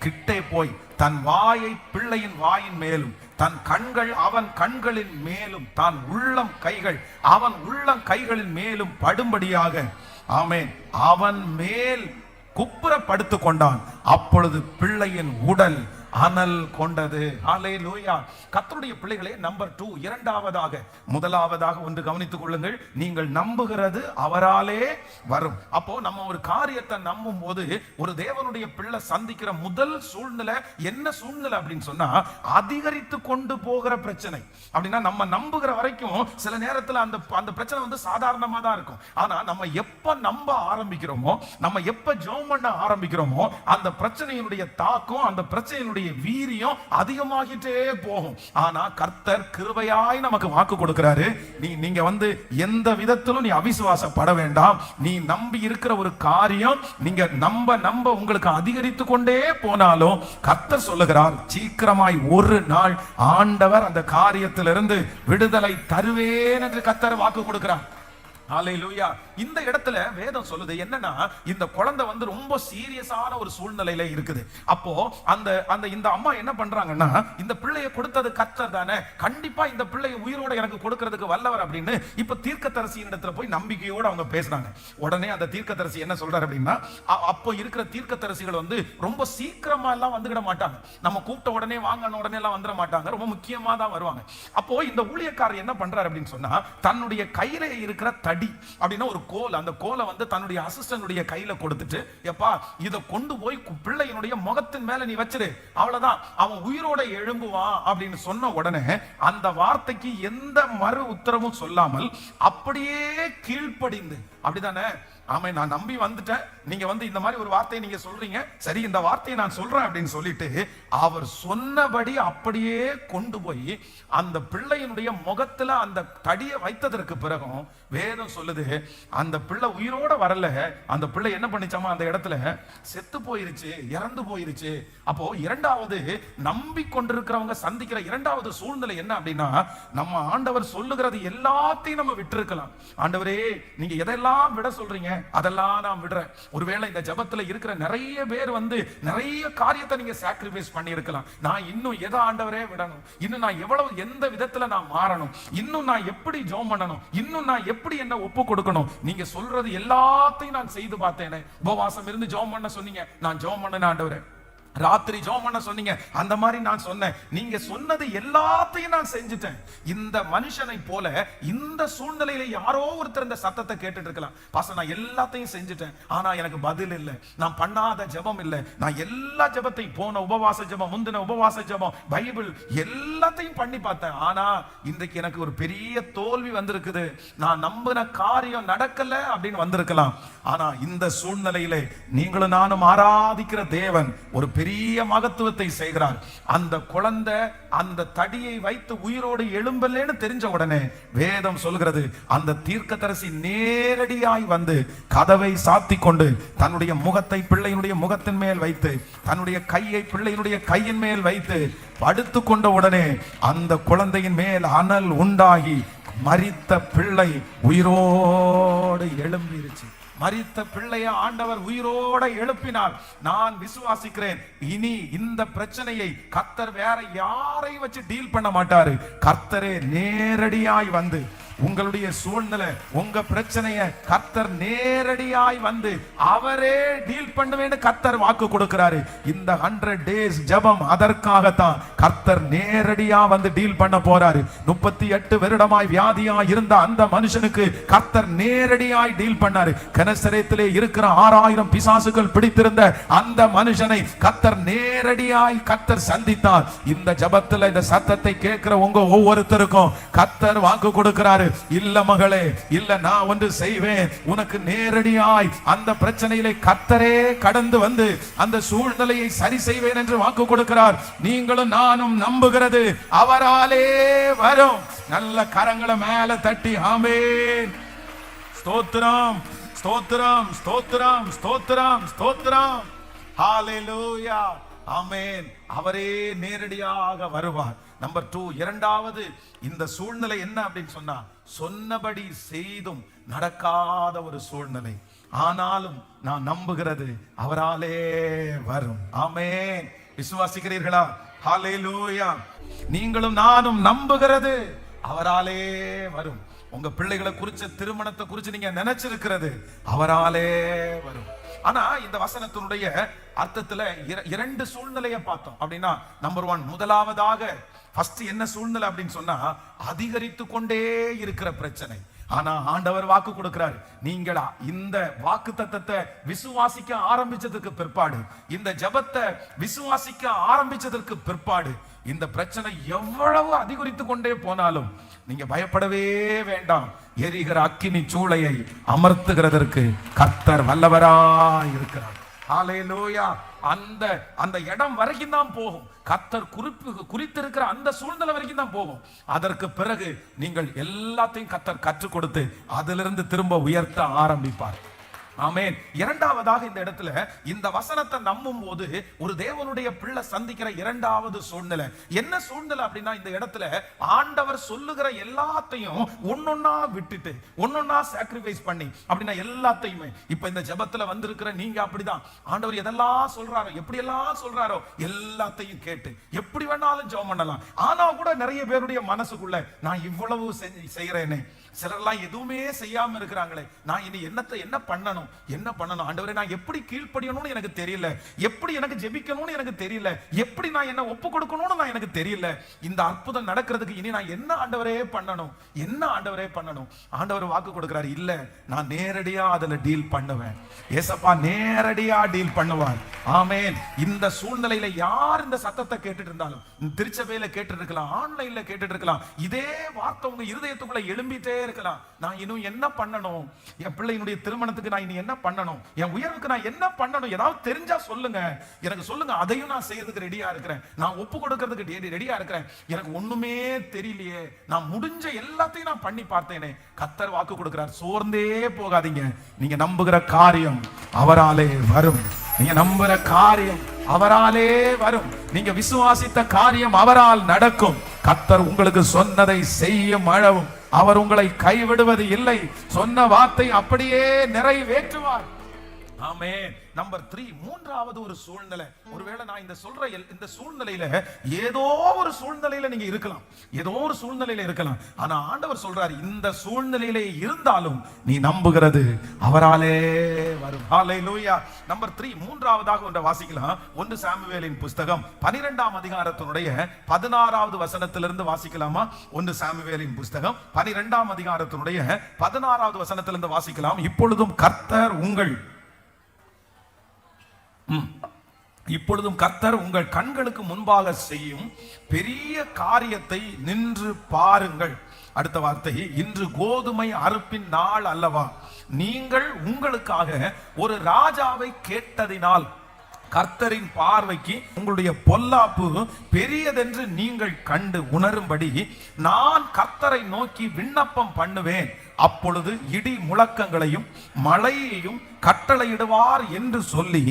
கிட்டே போய் தன் வாயை பிள்ளையின் வாயின் மேலும் தன் கண்கள் அவன் கண்களின் மேலும் தான் உள்ளம் கைகள் அவன் உள்ளம் கைகளின் மேலும் படும்படியாக அவன் மேல் குப்புற படுத்து கொண்டான். அப்பொழுது பிள்ளையின் உடல் அனல் கொண்டது. ஹல்லேலூயா. கர்த்தருடைய பிள்ளைகளே, நம்பர் 2, இரண்டாவதாக, முதலாவதாக ஒன்று கவனித்துக் கொள்ளுங்கள். நீங்கள் நம்புகிறது அவராலே வரும். அப்போ நம்ம ஒரு காரியத்தை நம்பும் போது ஒரு தேவனுடைய பிள்ளை சந்திக்கிற முதல் சூழ்நிலை என்ன சூழ்நிலை அப்படின்னு சொன்னா, அதிகரித்து கொண்டு போகிற பிரச்சனை. அப்படின்னா நம்ம நம்புகிற வரைக்கும் சில நேரத்தில் அந்த பிரச்சனை வந்து சாதாரணமா தான் இருக்கும். ஆனா நம்ம எப்ப நம்ப ஆரம்பிக்கிறோமோ, நம்ம எப்ப ஜெபம் பண்ண ஆரம்பிக்கிறோமோ, அந்த பிரச்சனையினுடைய தாக்கம், அந்த பிரச்சனையினுடைய வீரியம் அதிகமாகிட்டே போகும். ஆனா கர்த்தர் கிருபையாய் நமக்கு வாக்கு கொடுக்கிறாரு. நீங்க வந்து எந்த விதத்திலும் நீ அவிசுவாசப்பட வேண்டாம். நீ நம்பி இருக்கிற ஒரு காரியம் நீங்க நம்ப உங்களுக்கு அதிகரித்து கொண்டே போனாலும் கர்த்தர் சொல்லுகிறார், சீக்கிரமாய் ஒரு நாள் ஆண்டவர் அந்த காரியத்திலிருந்து விடுதலை தருவேன் என்று கர்த்தர் வாக்கு கொடுக்கிறார். ஹல்லேலூயா. இந்த இடத்துல வேதம் சொல்லுது என்னன்னா, இந்த குழந்தை வந்து ரொம்ப சீரியஸான ஒரு சூழ்நிலையில இருக்குது. அப்போ இந்த அம்மா என்ன பண்றாங்கன்னா, இந்த பிள்ளையை கொடுத்தது கர்த்தர் தானே, கண்டிப்பா இந்த பிள்ளையை உயிரோட எனக்கு கொடுக்கிறதுக்கு வல்லவர் அப்படின்னு இப்ப தீர்க்கதரிசியின் இடத்துல போய் நம்பிக்கையோட அவங்க பேசுறாங்க. உடனே அந்த தீர்க்கதரிசி என்ன சொல்றாரு அப்படின்னா, அப்போ இருக்கிற தீர்க்கதரிசிகள் வந்து ரொம்ப சீக்கிரமா எல்லாம் வந்துவிட மாட்டாங்க. நம்ம கூப்பிட்ட உடனே வாங்கின உடனே எல்லாம் வந்துட மாட்டாங்க, ரொம்ப முக்கியமா தான் வருவாங்க. அப்போ இந்த ஊழியக்காரர் என்ன பண்றாரு அப்படின்னு சொன்னா, தன்னுடைய கையில இருக்கிற தடி அப்படின்னா ஒரு கோல், அந்த கோலை வந்து தன்னுடைய அசிஸ்டன்ட் கையில கொடுத்துட்டு, எப்பா இத கொண்டு போய் பிள்ளையினுடைய முகத்தின் மேல நீ வச்சிரு, அவ்வளவுதான், அவன் உயிரோட எழும்புவான் அப்படின்னு சொன்ன உடனே அந்த வார்த்தைக்கு எந்த மறு உத்தரவும் சொல்லாமல் அப்படியே கீழ்ப்படிந்து, அப்படிதானே, ஆமா நான் நம்பி வந்துட்டேன், நீங்க வந்து இந்த மாதிரி ஒரு வார்த்தையை நீங்க சொல்றீங்க, சரி இந்த வார்த்தையை நான் சொல்றேன் அப்படின்னு சொல்லிட்டு அவர் சொன்னபடி அப்படியே கொண்டு போய் அந்த பிள்ளையினுடைய முகத்துல அந்த தடியை வைத்ததற்கு பிறகும் வேதம் சொல்லுது, அந்த பிள்ளை உயிரோட வரல, அந்த பிள்ளை என்ன பண்ணிச்சாமா, அந்த இடத்துல செத்து போயிருச்சு, இறந்து போயிருச்சு. அப்போ இரண்டாவது நம்பிக்கொண்டிருக்கிறவங்க சந்திக்கிற இரண்டாவது சூழ்நிலை என்ன அப்படின்னா, நம்ம ஆண்டவர் சொல்லுகிறது எல்லாத்தையும் நம்ம விட்டுருக்கலாம். ஆண்டவரே நீங்க எதெல்லாம் விட சொல்றீங்க அதெல்லாம் நான் விடுறேன். ஒருவேளை இந்த ஜெபத்துல இருக்கிற நிறைய பேர் வந்து நிறைய காரியத்தை நீங்க சாக்ரிஃபைஸ் பண்ணி இருக்கலாம். நான் இன்னும் எதை ஆண்டவரே விடணும், இன்னும் நான் எவ்வளவு எந்த விதத்துல நான் மாறணும், இன்னும் நான் எப்படி ஜெபம் பண்ணணும், இன்னும் நான் எப்படி என்ன ஒப்பு கொடுக்கணும், நீங்க சொல்றது எல்லாத்தையும் நான் செய்து பார்த்தேனே. உபவாசம் இருந்து ஜெபம் பண்ண சொன்னீங்க, நான் ஜெபம் பண்ணேன் ஆண்டவரே. ராத்திரி ஜெபம் பண்ண சொன்னீங்க, அந்த மாதிரி நான் சொன்னேன். நீங்க சொன்னது எல்லாத்தையும் நான் செஞ்சுட்டேன். இந்த மனுஷனை போல இந்த சூழ்நிலையில யாரோ ஒருத்தர் இந்த சத்தத்தை கேட்டுட்டு இருக்கலாம், பாஸ்டர் நான் எல்லாத்தையும் செஞ்சுட்டேன், ஆனா எனக்கு பதில் இல்லை, நான் பண்ணாத ஜெபம் இல்லை, நான் எல்லா ஜெபத்தையும் போன உபவாச ஜெபம், முந்தின உபவாச ஜெபம், பைபிள் எல்லாத்தையும் பண்ணி பார்த்தேன், ஆனா இன்றைக்கு எனக்கு ஒரு பெரிய தோல்வி வந்திருக்குது, நான் நம்பின காரியம் நடக்கல அப்படின்னு வந்திருக்கலாம். ஆனா இந்த சூழ்நிலையிலே நீங்களும் நானும் ஆராதிக்கிற தேவன் ஒரு பெரிய மகத்துவத்தை செய்கிறார். அந்த குழந்தை அந்த தடியை வைத்து உயிரோடு எழும்பலேன்னு தெரிஞ்ச உடனே வேதம் சொல்கிறது, அந்த தீர்க்கதரிசி நேரடியாய் வந்து கதவை சாத்தி கொண்டு தன்னுடைய முகத்தை பிள்ளையினுடைய முகத்தின் மேல் வைத்து தன்னுடைய கையை பிள்ளையினுடைய கையின் மேல் வைத்து படுத்து கொண்ட உடனே அந்த குழந்தையின் மேல் அனல் உண்டாகி மரித்த பிள்ளை உயிரோடு எழும்பிருச்சு. மரித்த பிள்ளைய ஆண்டவர் உயிரோட எழுப்பினார். நான் விசுவாசிக்கிறேன், இனி இந்த பிரச்சனையை கர்த்தர் வேற யாரை வச்சு டீல் பண்ண மாட்டாரு. கர்த்தரே நேரடியாய் வந்து உங்களுடைய சூழ்நிலை, உங்க பிரச்சனைய கர்த்தர் நேரடியாய் வந்து அவரே டீல் பண்ணுவேன்னு கர்த்தர் வாக்கு கொடுக்கிறாரு. இந்த 100 days ஜெபம் அதற்காகத்தான். கர்த்தர் நேரடியா வந்து டீல் பண்ண போறாரு. 38 வருடமாய் வியாதியா இருந்த அந்த மனுஷனுக்கு கர்த்தர் நேரடியாய் டீல் பண்ணாரு. கனசரேத்திலே இருக்கிற 6000 பிசாசுகள் பிடித்திருந்த அந்த மனுஷனை கர்த்தர் நேரடியாய் கர்த்தர் சந்தித்தார். இந்த ஜெபத்துல இந்த சத்தத்தை கேட்கிற உங்க ஒவ்வொருத்தருக்கும் கர்த்தர் வாக்கு கொடுக்கிறாரு. இல்ல மகளே, இல்ல, நான் ஒன்று செய்வேன், உனக்கு நேரடியாய் அந்த பிரச்சனையிலே கர்த்தரே கடந்து வந்து அந்த சூழ்நிலையை சரி செய்வேன் என்று வாக்கு கொடுக்கிறார். நீங்களும் நானும் நம்புகிறது அவராலே வரும். நல்ல கரங்களை மேல தட்டி ஆமென். ஸ்தோத்திரம், ஸ்தோத்திரம், ஸ்தோத்திரம், ஸ்தோத்திரம், ஸ்தோத்திரம். ஹalleluya, ஆமென். அவரே நேரடியாக வருவார். நம்பர் 2, இரண்டாவது, இந்த சூழ்நிலை என்ன அப்படின்னு சொன்னா, சொன்னபடி செய்தும் நடக்காத ஒரு சூழ்நிலை. ஆனாலும் நான் நம்புகிறது அவராலே வரும். ஆமென். விசுவாசிக்கிறீர்களா? ஹalleluya. நீங்களும் நானும் நம்புகிறது அவராலே வரும். உங்க பிள்ளைகளை குறிச்ச திருமணத்தை குறிச்சு நீங்க நினைச்சிருக்கிறது அவராலே வரும். ஆனா இந்த வசனத்தினுடைய அர்த்தத்துல 2 சூழ்நிலையை பார்த்தோம். அப்படின்னா நம்பர் 1, முதலாவதாக ஃபர்ஸ்ட் என்ன சூழ்நிலை அப்படின்னு சொன்னா, அதிகரித்து கொண்டே இருக்கிற பிரச்சனை. ஆனா ஆண்டவர் வாக்கு கொடுக்கிறார். நீங்கள் இந்த வாக்கு தத்தத்தை விசுவாசிக்க ஆரம்பிச்சதுக்கு பிற்பாடு, இந்த ஜெபத்தை விசுவாசிக்க ஆரம்பிச்சதற்கு பிற்பாடு, இந்த பிரச்சனை எவ்வளவு அதிகரித்து கொண்டே போனாலும் நீங்க பயப்படவே வேண்டாம். எரிகிற அக்கினி சூளையை அமர்த்துகிறதற்கு கர்த்தர் வல்லவராய் இருக்கிறார். ஹalleluya. அந்த இடம் வரைக்கும் தான் போகும். கர்த்தர் குறித்திருக்கிற அந்த சூழ்நிலை வரைக்கும் தான் போகும். அதற்கு பிறகு நீங்கள் எல்லாத்தையும் கர்த்தர் கற்றுக் கொடுத்து அதிலிருந்து திரும்ப உயர்த்த ஆரம்பிப்பார். ஆமென். இரண்டாவதாக இந்த இடத்துல இந்த வசனத்தை நம்பும் போது ஒரு தேவனுடைய பிள்ளை சந்திக்கிற இரண்டாவது சூழ்நிலை என்ன சூழ்நிலை அப்படின்னா, இந்த இடத்துல ஆண்டவர் சொல்லுகிற எல்லாத்தையும் ஒன்னொன்னா விட்டுட்டு ஒன்னொன்னா சாக்ரிஃபைஸ் பண்ணி, அப்படின்னா எல்லாத்தையுமே இப்ப இந்த ஜெபத்துல வந்திருக்கிற நீங்க அப்படிதான். ஆண்டவர் எதெல்லாம் சொல்றாரோ, எப்படி எல்லாம் சொல்றாரோ எல்லாத்தையும் கேட்டு எப்படி வேணாலும் ஜெபம் பண்ணலாம். ஆனா கூட நிறைய பேருடைய மனசுக்குள்ள நான் இவ்வளவு செய்யறேனே, சிலர்லாம் எதுவுமே செய்யாம இருக்கிறாங்களே, நான் இனி என்ன பண்ணணும் ஆண்டவரே, நான் எப்படி கீழ்ப்படியணும்னு எனக்கு தெரியல, எப்படி எனக்கு ஜெபிக்கணும்னு எனக்கு தெரியல, எப்படி நான் என்ன ஒப்பு கொடுக்கணும்னு நான் எனக்கு தெரியல. இந்த அற்புதம் நடக்கிறதுக்கு இனி நான் என்ன ஆண்டவரே பண்ணணும். ஆண்டவர் வாக்கு கொடுக்கிறார், இல்ல நான் நேரடியா அதுல டீல் பண்ணுவேன். ஏசப்பா நேரடியா டீல் பண்ணுவார். ஆமென். இந்த சூழ்நிலையில யார் இந்த சத்தத்தை கேட்டுட்டு இருந்தாலும், திருச்சபையில கேட்டு இருக்கலாம், ஆன்லைன்ல கேட்டுட்டு இருக்கலாம், இதே வார்த்தை உங்க இருதயத்துக்குள்ள எழும்பிட்டே இருக்கலாம். நான் இன்னும் என்ன பண்ணணும், என் பிள்ளையினுடைய திருமணத்துக்கு நான் இனி என்ன பண்ணணும், என் உயர்வுக்கு நான் என்ன பண்ணணும், ஏதாவது தெரிஞ்சா சொல்லுங்க, எனக்கு சொல்லுங்க, அதையும் நான் செய்யறதுக்கு ரெடியா இருக்கிறேன், நான் ஒப்பு கொடுக்கிறதுக்கு ரெடியா இருக்கிறேன். எனக்கு ஒண்ணுமே தெரியலையே, நான் முடிஞ்ச எல்லாத்தையும் நான் பண்ணி பார்த்தேனே. கர்த்தர் வாக்கு கொடுக்கிறார், சோர்ந்தே போகாதீங்க. நீங்க நம்புகிற காரியம் அவராலே வரும். நீங்க நம்புற காரியம் அவராலே வரும். நீங்க விசுவாசித்த காரியம் அவரால் நடக்கும். கர்த்தர் உங்களுக்கு சொன்னதை செய்யும் அளவும் அவர் உங்களை கைவிடுவது இல்லை. சொன்ன வார்த்தை அப்படியே நிறைவேற்றுவார். ஆமென். நம்பர் 3, மூன்றாவது ஒரு சூழ்நிலை. ஒருவேளை நான் இந்த சூழ்நிலையில ஏதோ ஒரு சூழ்நிலையில நீங்க இருக்கலாம், ஏதோ ஒரு சூழ்நிலையில இருக்கலாம். ஆனா ஆண்டவர் சொல்றாரு, இந்த சூழ்நிலையில இருந்தாலும் நீ நம்புகிறது அவராலே வரும். ஹalleluya. நம்பர் 3, மூன்றாவதாக ஒன்றை வாசிக்கலாம். 1 சாமுவேலின் புஸ்தகம் 12ஆம் அதிகாரத்தினுடைய 16வது வசனத்திலிருந்து வாசிக்கலாமா? 1 சாமுவேலின் புஸ்தகம் 12ஆம் அதிகாரத்தினுடைய 16வது வசனத்திலிருந்து வாசிக்கலாம். இப்பொழுதும் கர்த்தர் உங்கள் கண்களுக்கு முன்பாக செய்யும் பெரிய காரியத்தை நின்று பாருங்கள். அடுத்த வார்த்தை, இன்று கோதுமை அறுப்பின் நாள் அல்லவா? நீங்கள் உங்களுக்காக ஒரு ராஜாவை கேட்டதினால் கர்த்தரின் பார்வைக்கு உங்களுடைய பொல்லாப்பு பெரியதென்று நீங்கள் கண்டு உணரும்படி நான் கர்த்தரை நோக்கி விண்ணப்பம் பண்ணுவேன். அப்பொழுது இடி முழக்கங்களையும் மழையையும் கட்டளையிடுவார் என்று சொல்லி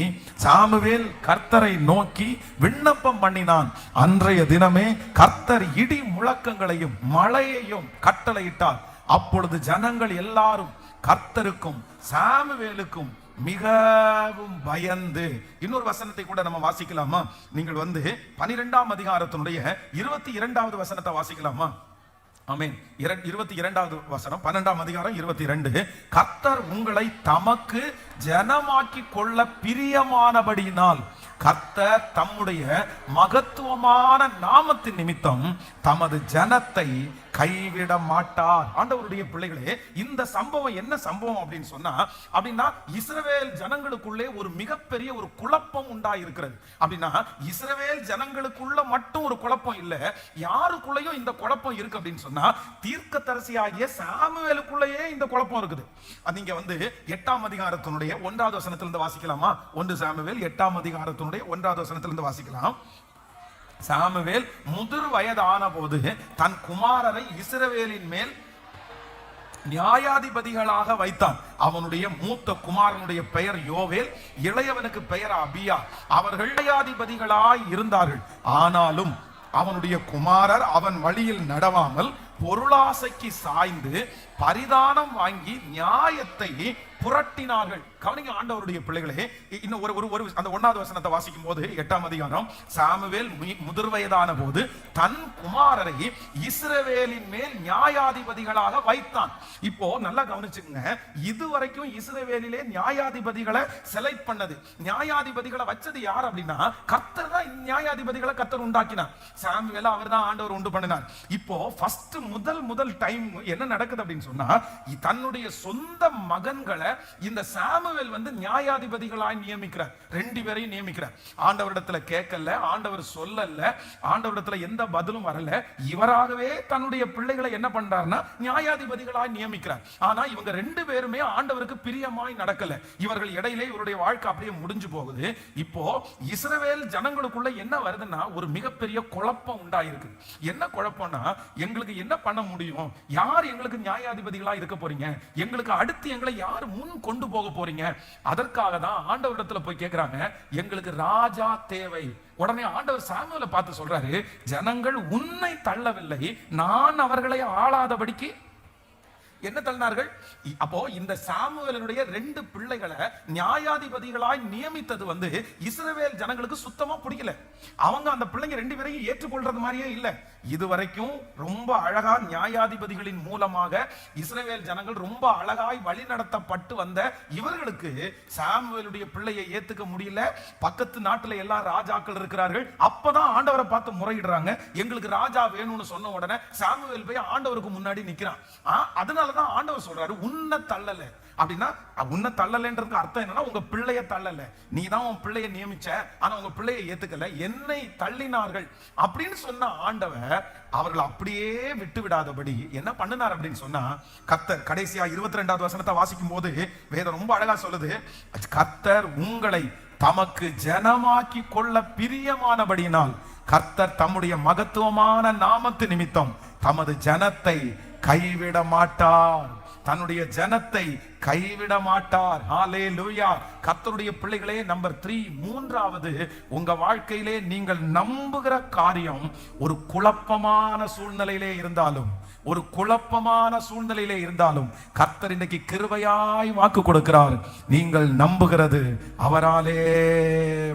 சாமுவேல் கர்த்தரை நோக்கி விண்ணப்பம் பண்ணினான். அன்றைய தினமே கர்த்தர் இடி முழக்கங்களையும் மழையையும் கட்டளையிட்டார். அப்பொழுது ஜனங்கள் எல்லாரும் கர்த்தருக்கும் சாமுவேலுக்கும் மிகவும் பயந்து. இன்னொரு வசனத்தை கூட நம்ம வாசிக்கலாமா? நீங்கள் 12ஆம் அதிகாரத்தினுடைய 22வது வசனத்தை வாசிக்கலாமா? ஆமென். 22வது வசனம், 12ஆம் அதிகாரம் 22. கர்த்தர் உங்களை தமக்கு ஜனமாக்கி கொள்ள பிரியமானபடியினால் கர்த்தர் தம்முடைய மகத்துவமான நாமத்தின் நிமித்தம் தமது ஜனத்தை கைவிட மாட்டார். ஆண்டவருடைய பிள்ளைகளே, இந்த சம்பவம் என்ன சம்பவம் அப்படின்னு சொன்னா, அப்படின்னா இஸ்ரவேல் ஜனங்களுக்குள்ளே ஒரு மிகப்பெரிய ஒரு குழப்பம் உண்டாயிருக்கிறது. அப்படின்னா இஸ்ரவேல் ஜனங்களுக்குள்ள மட்டும் ஒரு குழப்பம் இல்ல, யாருக்குள்ளேயும் இந்த குழப்பம் இருக்கு அப்படின்னு சொன்னா தீர்க்கதரிசியாகிய சாமுவேலுக்குள்ளேயே இந்த குழப்பம் இருக்குது. நீங்க 8ஆம் அதிகாரத்தினுடைய 1வது வசனத்திலிருந்து வாசிக்கலாமா? 1 சாமுவேல் 8ஆம் அதிகாரத்தினுடைய 1வது வசனத்திலிருந்து வாசிக்கலாம். சாமுவேல் முதிர் வயதான போது தன் குமாரரை இஸ்ரவேலின் மேல் நியாயாதிபதிகளாக வைத்தான். அவனுடைய மூத்த குமாரனுடைய பெயர் யோவேல், இளையவனுக்கு பெயர் அபியா. அவர்கள் நியாயாதிபதிகளாய் இருந்தார்கள். ஆனாலும் அவனுடைய குமாரர் அவன் வழியில் நடவாமல் பொருளாசைக்கு சாய்ந்து பரிதானம் வாங்கி நியாயத்தை புரட்டினார்கள். கவனிங்க ஆண்டவருடைய பிள்ளைகளே, இன்னும் ஒரு அந்த 1வது வசனத்தை வாசிக்கும் போது 8ஆம் அதிகாரம், சாமுவேல் முதிர் வயதான போது தன் குமாரரை இஸ்ரவேலின் மேல் நியாயாதிபதிகளாக வைத்தான். இப்போ நல்லா கவனிச்சுங்க, இதுவரைக்கும் இஸ்ரவேலிலே நியாயாதிபதிகளை செலக்ட் பண்ணது, நியாயாதிபதிகளை வச்சது யார் அப்படின்னா கர்த்தர் தான். நியாயாதிபதிகளை கர்த்தர் உண்டாக்கினார். சாமுவேல் அவர் தான் ஆண்டவர் உண்டு பண்ணினார். இப்போ ஃபர்ஸ்ட் முதல் டைம் என்ன நடக்குது அப்படின்னு சொன்னா, தன்னுடைய சொந்த மகன்களை இந்த சாமுவேல் நியாயாதிபதிகளாய் நியமிக்கிறார். 2 பேரையும் நியமிக்கிறார். ஆண்டவரிடத்துல கேட்கல, ஆண்டவர் சொல்லல, ஆண்டவரிடத்துல எந்த பதிலும் வரல. இவராகவே தன்னுடைய பிள்ளைகளை என்ன பண்றாருன்னா நியாயாதிபதிகளாய் நியமிக்கிறார். ஆனா இவங்க 2 பேருமே ஆண்டவருக்கு பிரியமாய் நடக்கல. இவர்கள் இடையிலே இவருடைய வாழ்க்கை அப்படியே முடிஞ்சு போகுது. இப்போ இஸ்ரவேல் ஜனங்களுக்குள்ள என்ன வருதுன்னா ஒரு மிகப்பெரிய குழப்பம் உண்டாயிருக்கு. என்ன குழப்பம்னா, எங்களுக்கு என்ன பண்ண முடியும்? யார் எங்களுக்கு நியாயாதிபதிகளா இருக்க போறீங்க? எங்களுக்கு அடுத்து எங்களை யார் முன் கொண்டு போக போறீங்க? அதற்காக தான் ஆண்டவரிடத்துல போய் கேட்கிறாங்க, எங்களுக்கு ராஜா தேவை. உடனே ஆண்டவர் சாமுவேலை பார்த்து சொல்றாரு, ஜனங்கள் உன்னை தள்ளவில்லை, நான் அவர்களை ஆளாதபடிக்கு என்ன தள்ளினார்கள்? அப்போ இந்த சாமுவேலுடைய 2 பிள்ளைகளை நியாயாதிபதிகளாய் நியமித்தது இஸ்ரவேல் ஜனங்களுக்கு சுத்தமா பிடிக்கல. அவங்க அந்த பிள்ளைங்க 2 பேரையும் ஏற்றுக்கொள்றது மாதிரியே இல்ல. இதுவரைக்கும் ரொம்ப அழகா நியாயாதிபதிகளின் மூலமாக இஸ்ரவேல் ஜனங்கள் ரொம்ப அழகாய் வழி நடத்தப்பட்டு வந்த இவர்களுக்கு சாமுவேலுடைய பிள்ளையை ஏத்துக்க முடியல. பக்கத்து நாட்டுல எல்லாம் ராஜாக்கள் இருக்கிறார்கள். அப்பதான் ஆண்டவரை பார்த்து முறையிடுறாங்க, எங்களுக்கு ராஜா வேணும்னு சொன்ன உடனே சாமுவேல் போய் ஆண்டவருக்கு முன்னாடி நிக்கிறான். அதனால ஆண்டவர் சொல்றாரு, உன்னை தள்ளல. அப்படின்னா உன்னை தள்ளலன்றதுக்கு அர்த்தம் என்னன்னா, உங்க பிள்ளைய தள்ளல, நீ தான் உன் பிள்ளைய நியமிச்ச, ஆனா உங்க பிள்ளைய ஏத்துக்கல, என்னை தள்ளினார்கள் அப்படின்னு சொன்ன ஆண்டவர் அவர்கள் அப்படியே விட்டு விடாதபடி என்ன பண்ணினார் அப்படின்னு சொன்னா, கர்த்தர் கடைசியா 22வது வசனத்தை வாசிக்கும் போது வேதம் ரொம்ப அழகா சொல்லுது, கர்த்தர் உங்களை தமக்கு ஜனமாக்கி கொள்ள பிரியமானபடியினால் கர்த்தர் தம்முடைய மகத்துவமான நாமத்து நிமித்தம் தமது ஜனத்தை கைவிட மாட்டார். தன்னுடைய ஜனத்தை கைவிட மாட்டார். ஹல்லேலூயா. கர்த்தருடைய பிள்ளைகளே, நம்பர் 3, மூன்றாவது, உங்க வாழ்க்கையிலே நீங்கள் நம்புகிற காரியம் ஒரு குழப்பமான சூழ்நிலையிலே இருந்தாலும், கர்த்தர் இன்னைக்கு கிருபையாய் வாக்கு கொடுக்கிறார். நீங்கள் நம்புகிறது அவராலே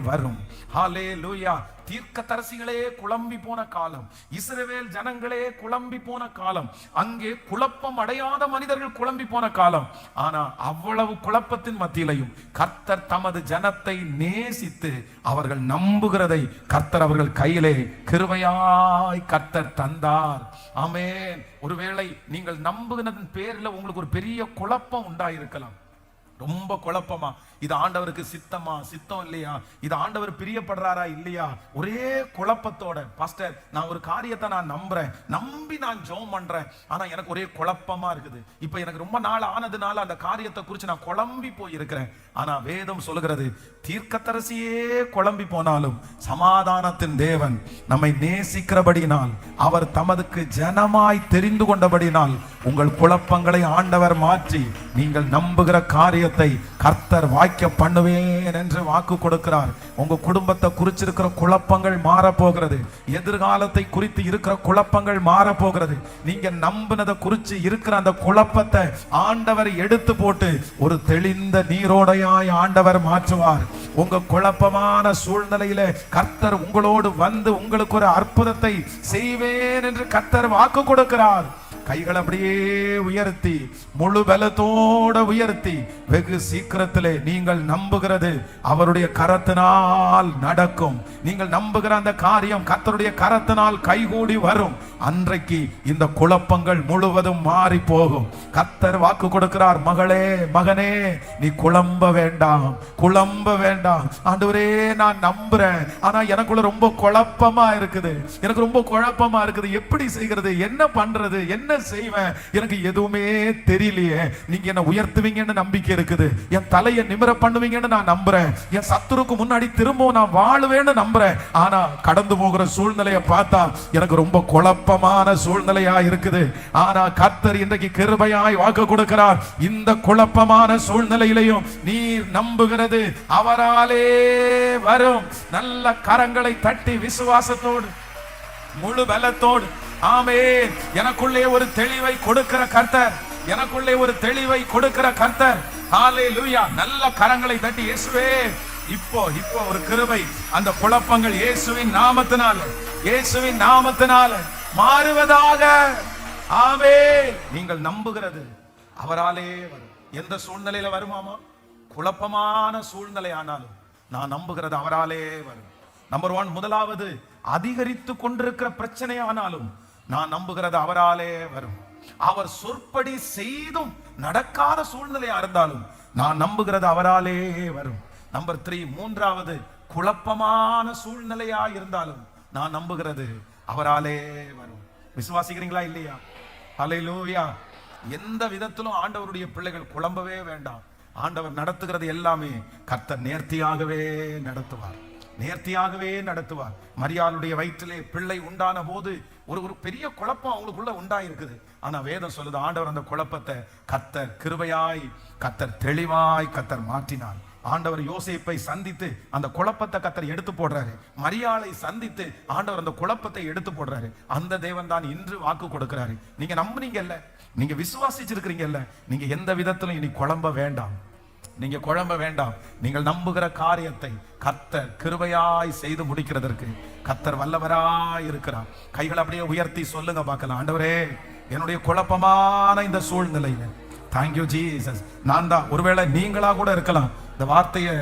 வரும். ஹல்லேலூயா. தீர்க்கதரிசிகளே குழம்பி போன காலம், இஸ்ரவேல் ஜனங்களே குழம்பி போன காலம், அங்கே குழப்பம் அடையாத மனிதர்கள் குழம்பி போன காலம். ஆனா அவ்வளவு குழப்பத்தின் மத்தியிலையும் கர்த்தர் தமது ஜனத்தை நேசித்து அவர்கள் நம்புகிறதை கர்த்தர் அவர்கள் கையிலே கிருபையாய் கர்த்தர் தந்தார். ஆமென். ஒருவேளை நீங்கள் நம்புகிறதன் பேரில் உங்களுக்கு ஒரு பெரிய குழப்பம் உண்டாயிருக்கலாம். ரொம்ப குழப்பமா, இது ஆண்டவருக்கு சித்தமா, சித்தம் இல்லையா, இது ஆண்டவர் பிரியப்படுறாரா இல்லையா, ஒரே குழப்பத்தோட, பாஸ்டர் நான் ஒரு காரியத்தை நான் நம்புறேன், நம்பி நான் ஜெபம் பண்றேன், ஆனா எனக்கு ஒரே குழப்பமா இருக்குது, இப்ப எனக்கு ரொம்ப நாள் ஆனதுனால அந்த காரியத்தை குறித்து நான் குழம்பி போய் இருக்கிறேன். ஆனா வேதம் சொல்லுகிறது, தீர்க்கதரிசியே குழம்பி போனாலும் சமாதானத்தின் தேவன் நம்மை நேசிக்கிறபடியினால், அவர் தமதுக்கு ஜனமாய் தெரிந்து கொண்டபடியினால் உங்கள் குழப்பங்களை ஆண்டவர் மாற்றி நீங்கள் நம்புகிற காரியத்தை கர்த்தர் வாய்க்க பண்ணுவேன் என்று வாக்கு கொடுக்கிறார். உங்க குடும்பத்தை குறிச்சிருக்கிற குழப்பங்கள் மாற போகிறது. எதிர்காலத்தை குறித்து இருக்கிற குழப்பங்கள் மாற போகிறது. நீங்க நம்பினதை குறித்து இருக்கிற அந்த குழப்பத்தை ஆண்டவர் எடுத்து போட்டு ஒரு தெளிந்த நீரோடையாய் ஆண்டவர் மாற்றுவார். உங்க குழப்பமான சூழ்நிலையில கர்த்தர் உங்களோடு வந்து உங்களுக்கு ஒரு அற்புதத்தை செய்வேன் என்று கர்த்தர் வாக்கு கொடுக்கிறார். கைகள் அப்படியே உயர்த்தி, முழு பலத்தோட உயர்த்தி, வெகு சீக்கிரத்திலே நீங்கள் நம்புகிறது அவருடைய கரத்தினால் நடக்கும். நீங்கள் நம்புகிற அந்த காரியம் கர்த்தருடைய கரத்தினால் கைகூடி வரும். அன்றைக்கு இந்த குழப்பங்கள் முழுவதும் மாறி போகும். கர்த்தர் வாக்கு கொடுக்கிறார், மகளே மகனே, நீ குழம்ப வேண்டாம், குழம்ப வேண்டாம். ஆண்டவரே நான் நம்புறேன், ஆனா எனக்குள்ள ரொம்ப குழப்பமா இருக்குது, எனக்கு ரொம்ப குழப்பமா இருக்குது. எப்படி செய்கிறது, என்ன பண்றது, என்ன செய்வேன், எனக்கு எதுவுமே தெரியலையே. நீங்க என்ன உயர்த்துவீங்கன்னு நம்பிக்கை இருக்குது. என் தலையை நிமிர பண்ணுவீங்கன்னு நான் நம்புறேன். என் சத்துருக்கு முன்னாடி திரும்பவும் நான் வாழுவேன்னு நம்புறேன். ஆனா கடந்து போகிற சூழ்நிலையை பார்த்தா எனக்கு ரொம்ப குழப்பமான சூழ்நிலையா இருக்குது. ஆனா கர்த்தர் இன்றைக்கு கிருபையாய் வாக்கு கொடுக்கிறார். இந்த குழப்பமான சூழ்நிலையிலையும் நீர் நம்புகிறது அவராலே வரும். நல்ல கரங்களை தட்டி விசுவாசத்தோடு, முழு பலத்தோடு, ஆமென். எனக்குள்ளே ஒரு தெளிவை கொடுக்கிற கர்த்தர், எனக்குள்ளே ஒரு தெளிவை கொடுக்கிற கர்த்தர். ஹalleluya. நல்ல கரங்களை தட்டி, இயேசுவே இப்போ ஒரு கிருபை, அந்த குழப்பங்கள் இயேசுவின் நாமத்தினால, இயேசுவின் நாமத்தினால மாறுவதாக. ஆமென். நீங்கள் நம்புகிறது அவராலே வரும். எந்த சூழ்நிலையில வருமாமா, குழப்பமான சூழ்நிலை ஆனாலும் நான் நம்புகிறது அவராலே வரும். நம்பர் 1, முதலாவது, அதிகரித்து கொண்டிருக்கிற பிரச்சனை ஆனாலும் நான் நம்புகிறது அவராலே வரும். அவர் சொற்படி செய்தும் நடக்காத சூழ்நிலையா இருந்தாலும் நான் நம்புகிறது அவராலே வரும். நம்பர் 3, மூன்றாவது, குழப்பமான சூழ்நிலையா இருந்தாலும் நான் நம்புகிறது அவராலே வரும். விசுவாசிக்கிறீங்களா இல்லையா? ஹல்லேலூயா. எந்த விதத்திலும் ஆண்டவருடைய பிள்ளைகள் குழம்பவே வேண்டாம். ஆண்டவர் நடத்துகிறது எல்லாமே கர்த்தர் நேர்த்தியாகவே நடத்துவார், நேர்த்தியாகவே நடத்துவார். மரியாளுடைய வயிற்றிலே பிள்ளை உண்டான போது ஒரு பெரிய குழப்பம் அவங்களுக்குள்ள உண்டாயிருக்குது. ஆனா வேதம் சொல்லுது, ஆண்டவர் அந்த குழப்பத்தை கர்த்தர் கிருபையாய், கர்த்தர் தெளிவாய் கர்த்தர் மாற்றினார். ஆண்டவர் யோசேப்பை சந்தித்து அந்த குழப்பத்தை கர்த்தர் எடுத்து போடுறாரு. மரியாளை சந்தித்து ஆண்டவர் அந்த குழப்பத்தை எடுத்து போடுறாரு. அந்த தேவன் தான் இன்று வாக்கு கொடுக்கிறாரு. நீங்க நம்புனீங்கல்ல, நீங்க விசுவாசிச்சிருக்கிறீங்கல்ல, நீங்க எந்த விதத்திலும் இனி குழம்ப வேண்டாம், நீங்க குழம்ப வேண்டாம். நீங்கள் நம்புகிற காரியத்தை கர்த்தர் கிருபையாய் செய்து முடிக்கிறதற்கு கர்த்தர் வல்லவராய் இருக்கிறார். கைகளை அப்படியே உயர்த்தி சொல்லுங்க பார்க்கலாம், ஆண்டவரே என்னுடைய குழப்பமான இந்த சூழ்நிலையில தேங்க்யூ ஜீசஸ். நான் தான், ஒருவேளை நீங்களா கூட இருக்கலாம் இந்த வார்த்தையை,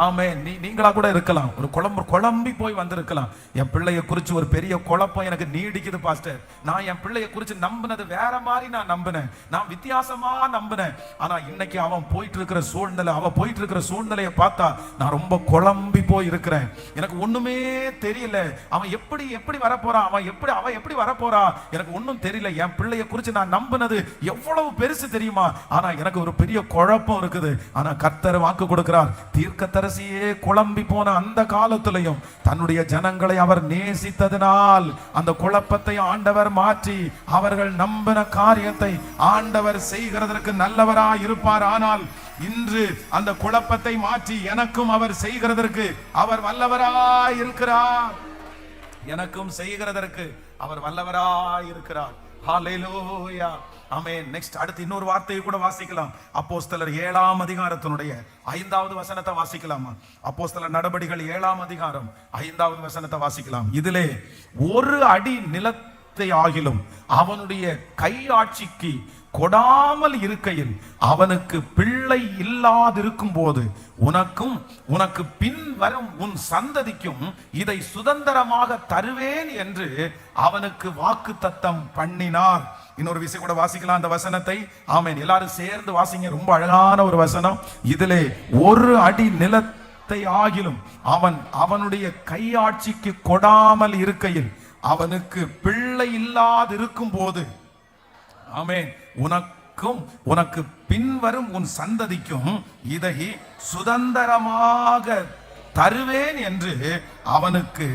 ஆமே நீங்களா கூட இருக்கலாம், ஒரு குழம்பி போய் வந்திருக்கலாம். என் பிள்ளைய குறிச்சு ஒரு பெரிய குழப்பம் எனக்கு நீடிக்குது பாஸ்டர், நான் என் பிள்ளைய குறிச்சு நம்பினது வேற மாதிரி நான் நம்பினேன், நான் வித்தியாசமா நம்பினேன். ஆனா இன்னைக்கு அவன் போயிட்டு இருக்கிற சூழ்நிலை, அவ போயிட்டு இருக்கிற சூழ்நிலையை பார்த்தா நான் ரொம்ப குழம்பி போய் இருக்கிறேன். எனக்கு ஒண்ணுமே தெரியல, அவன் எப்படி வரப்போறான், அவன் எப்படி வரப்போறா, எனக்கு ஒன்னும் தெரியல. என் பிள்ளைய குறிச்சு நான் நம்பினது எவ்வளவு பெருசு தெரியுமா, ஆனா எனக்கு ஒரு பெரிய குழப்பம் இருக்குது. ஆனா கர்த்தர் வாக்கு கொடுக்கிறார், தீர்க்கதரிசியே குழம்பி போன அந்த காலத்திலையும் தன்னுடைய ஜனங்களை அவர் நேசித்ததினால் அந்த குழப்பத்தை ஆண்டவர் மாற்றி அவர்கள் நம்பின காரியத்தை ஆண்டவர் செய்கிறதற்கு நல்லவராய் இருப்பார். ஆனால் இன்று அந்த குழப்பத்தை மாற்றி எனக்கும் அவர் செய்கிறதற்கு அவர் வல்லவராய் இருக்கிறார், எனக்கும் செய்கிறதற்கு அவர் வல்லவராய் இருக்கிறார். ஹல்லேலூயா, ஆமென். நெக்ஸ்ட், அடுத்து இன்னொரு வார்த்தையை கூட வாசிக்கலாம். அப்போஸ்தலர் 7ஆம் அதிகாரத்தினுடைய 5வது வசனத்தை வாசிக்கலாமா? அப்போஸ்தலர் நடபடிகள் 7ஆம் அதிகாரம் 5வது வசனத்தை வாசிக்கலாம். இதிலே ஒரு அடி நிலத்தை ஆகிலும் அவனுடைய கையாட்சிக்கு கொடாமல் இருக்கையில் அவனுக்கு பிள்ளை இல்லாதிருக்கும் போது உனக்கும் உனக்கு பின் வரும் உன் சந்ததிக்கும் இதை சுதந்திரமாக தருவேன் என்று அவனுக்கு வாக்கு தத்தம் பண்ணினார். இன்னொரு விஷயம் கூட வாசிக்கலாம் அந்த வசனத்தை. ஆமென். எல்லாரும் சேர்ந்து வாசிங்க, ரொம்ப அழகான ஒரு வசனம். இதிலே ஒரு அடி நிலத்தை ஆகிலும் அவனுடைய கையாட்சிக்கு கொடாமல் இருக்கையில் அவனுக்கு பிள்ளை இல்லாதிருக்கும் போது, ஆமென், உனக்கும் உனக்கு பின்வரும் உன் சந்ததிக்கும் இதை சுதந்திரமாக தருவேன் என்று அவனுக்கு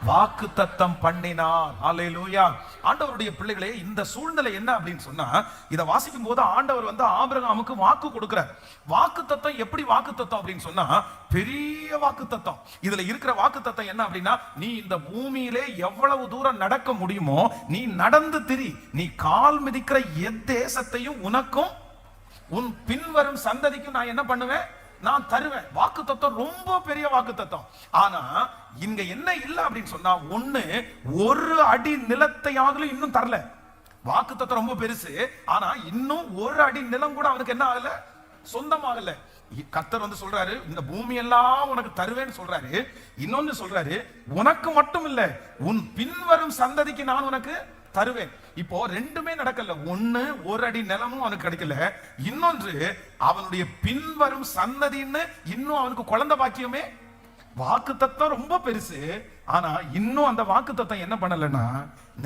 வாக்குத்தத்தம் பண்ணினார். அல்லேலூயா. ஆண்டவருடைய பிள்ளைகளே, இந்த சூழ்நிலை என்ன அப்படின்னு சொன்னா, இதை வாசிக்கும் போது ஆண்டவர் வந்து ஆபிரகாமுக்கு வாக்கு கொடுக்கிறார். வாக்குத்தத்தம் எப்படி வாக்குத்தத்தம் அப்படின்னு சொன்னா, பெரிய வாக்குத்தத்தம். இதுல இருக்கிற வாக்குத்தத்தம் என்ன அப்படின்னா, நீ இந்த பூமியிலே எவ்வளவு தூரம் நடக்க முடியுமோ நீ நடந்து திரி, நீ கால் மிதிக்கிற எத்தேசத்தையும் உனக்கும் உன் பின்வரும் சந்ததிக்கும் நான் என்ன பண்ணுவேன், நான் தருவேன். வாக்குத்தத்தம் ரொம்ப பெரிய வாக்குத்தத்தம். ஆனா இங்க என்ன இல்ல அப்படின்னு சொன்னா, ஒண்ணு ஒரு அடி நிலத்தையாகலும் இன்னும் தரல. வாக்குத்தத்தம் ரொம்ப பெருசு, ஆனா இன்னும் ஒரு அடி நிலம் கூட அவனுக்கு என்ன ஆகல, சொந்தமாகல. கர்த்தர் வந்து சொல்றாரு, இந்த பூமி எல்லாம் உனக்கு தருவேன்னு சொல்றாரு. இன்னொன்னு சொல்றாரு, உனக்கு மட்டும் இல்ல, உன் பின்வரும் சந்ததிக்கு நான் உனக்கு தருவேன். இப்போ ரெண்டுமே நடக்கல. ஒண்ணு ஒரு அடி நிலமும் அவனுக்கு கிடைக்கல, இன்னொன்று அவனுடைய பின்வரும் சந்ததின்னு இன்னும் அவனுக்கு குழந்தை பாக்கியமே. வாக்கு தத்தம் ரொம்ப பெருசு, ஆனா இன்னும் அந்த வாக்கு தத்தம் என்ன பண்ணலன்னா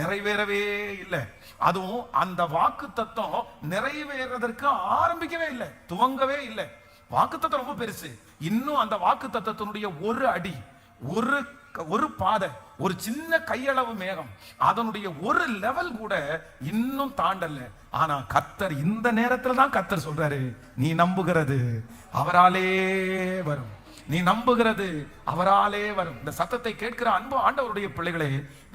நிறைவேறவே இல்லை. அதுவும் அந்த வாக்கு தத்தம் நிறைவேறதற்கு ஆரம்பிக்கவே இல்லை, துவங்கவே இல்லை. வாக்கு தத்தம் ரொம்ப பெருசு, இன்னும் அந்த வாக்கு தத்தத்தினுடைய ஒரு அடி, ஒரு பாதை, ஒரு சின்ன கையளவு மேகம், அதனுடைய ஒரு லெவல் கூட இன்னும் தாண்டல. ஆனா கர்த்தர் இந்த நேரத்துல தான் கர்த்தர் சொல்றாரு, நீ நம்புகிறது அவராலே வரும், நீ நம்புகிறது அவராலே வரும். இந்த சத்தத்தை கேட்கிற அன்பு ஆண்டவருடைய பிள்ளைகளே,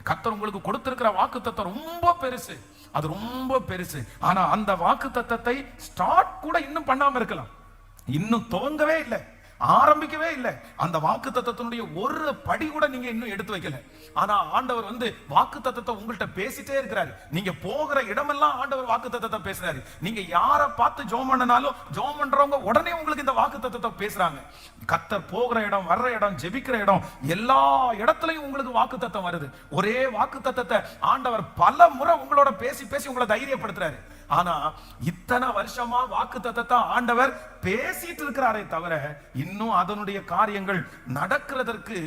கர்த்தர் உங்களுக்கு கொடுத்திருக்கிற வாக்குத்தத்தம் ரொம்ப பெருசு, அது ரொம்ப பெருசு. ஆனா அந்த வாக்குத்தத்தத்தை ஸ்டார்ட் கூட இன்னும் பண்ணாம இருக்கலாம், இன்னும் துவங்கவே இல்லை, ஆரம்பிக்கவே இல்லை. அந்த வாக்கு தத்தத்தினுடைய ஒரு படி கூட நீங்க இன்னும் எடுத்து வைக்கல. ஆனா ஆண்டவர் வந்து வாக்கு தத்தத்தை உங்கள்கிட்ட பேசிட்டே இருக்கிறாரு. நீங்க போகிற இடமெல்லாம் ஆண்டவர் வாக்கு தத்தத்தை பேசுறாரு. நீங்க யாரை பார்த்து ஜெபம் பண்ணனாலும் ஜெபம் பண்றவங்க உடனே உங்களுக்கு இந்த வாக்கு தத்தத்தை பேசுறாங்க. கர்த்தர் போகிற இடம், வர்ற இடம், ஜெபிக்கிற இடம், எல்லா இடத்துலயும் உங்களுக்கு வாக்கு தத்தம் வருது. ஒரே வாக்கு தத்தத்தை ஆண்டவர் பல முறை உங்களோட பேசி பேசி உங்களை தைரியப்படுத்துறாரு. ஆனா இத்தனை வருஷமா வாக்கு தத்தத்தை ஆண்டவர் பேசிட்டு இருக்கிறாரே தவிர இன்னும் அதனுடைய காரியங்கள் நடக்கிறதற்கு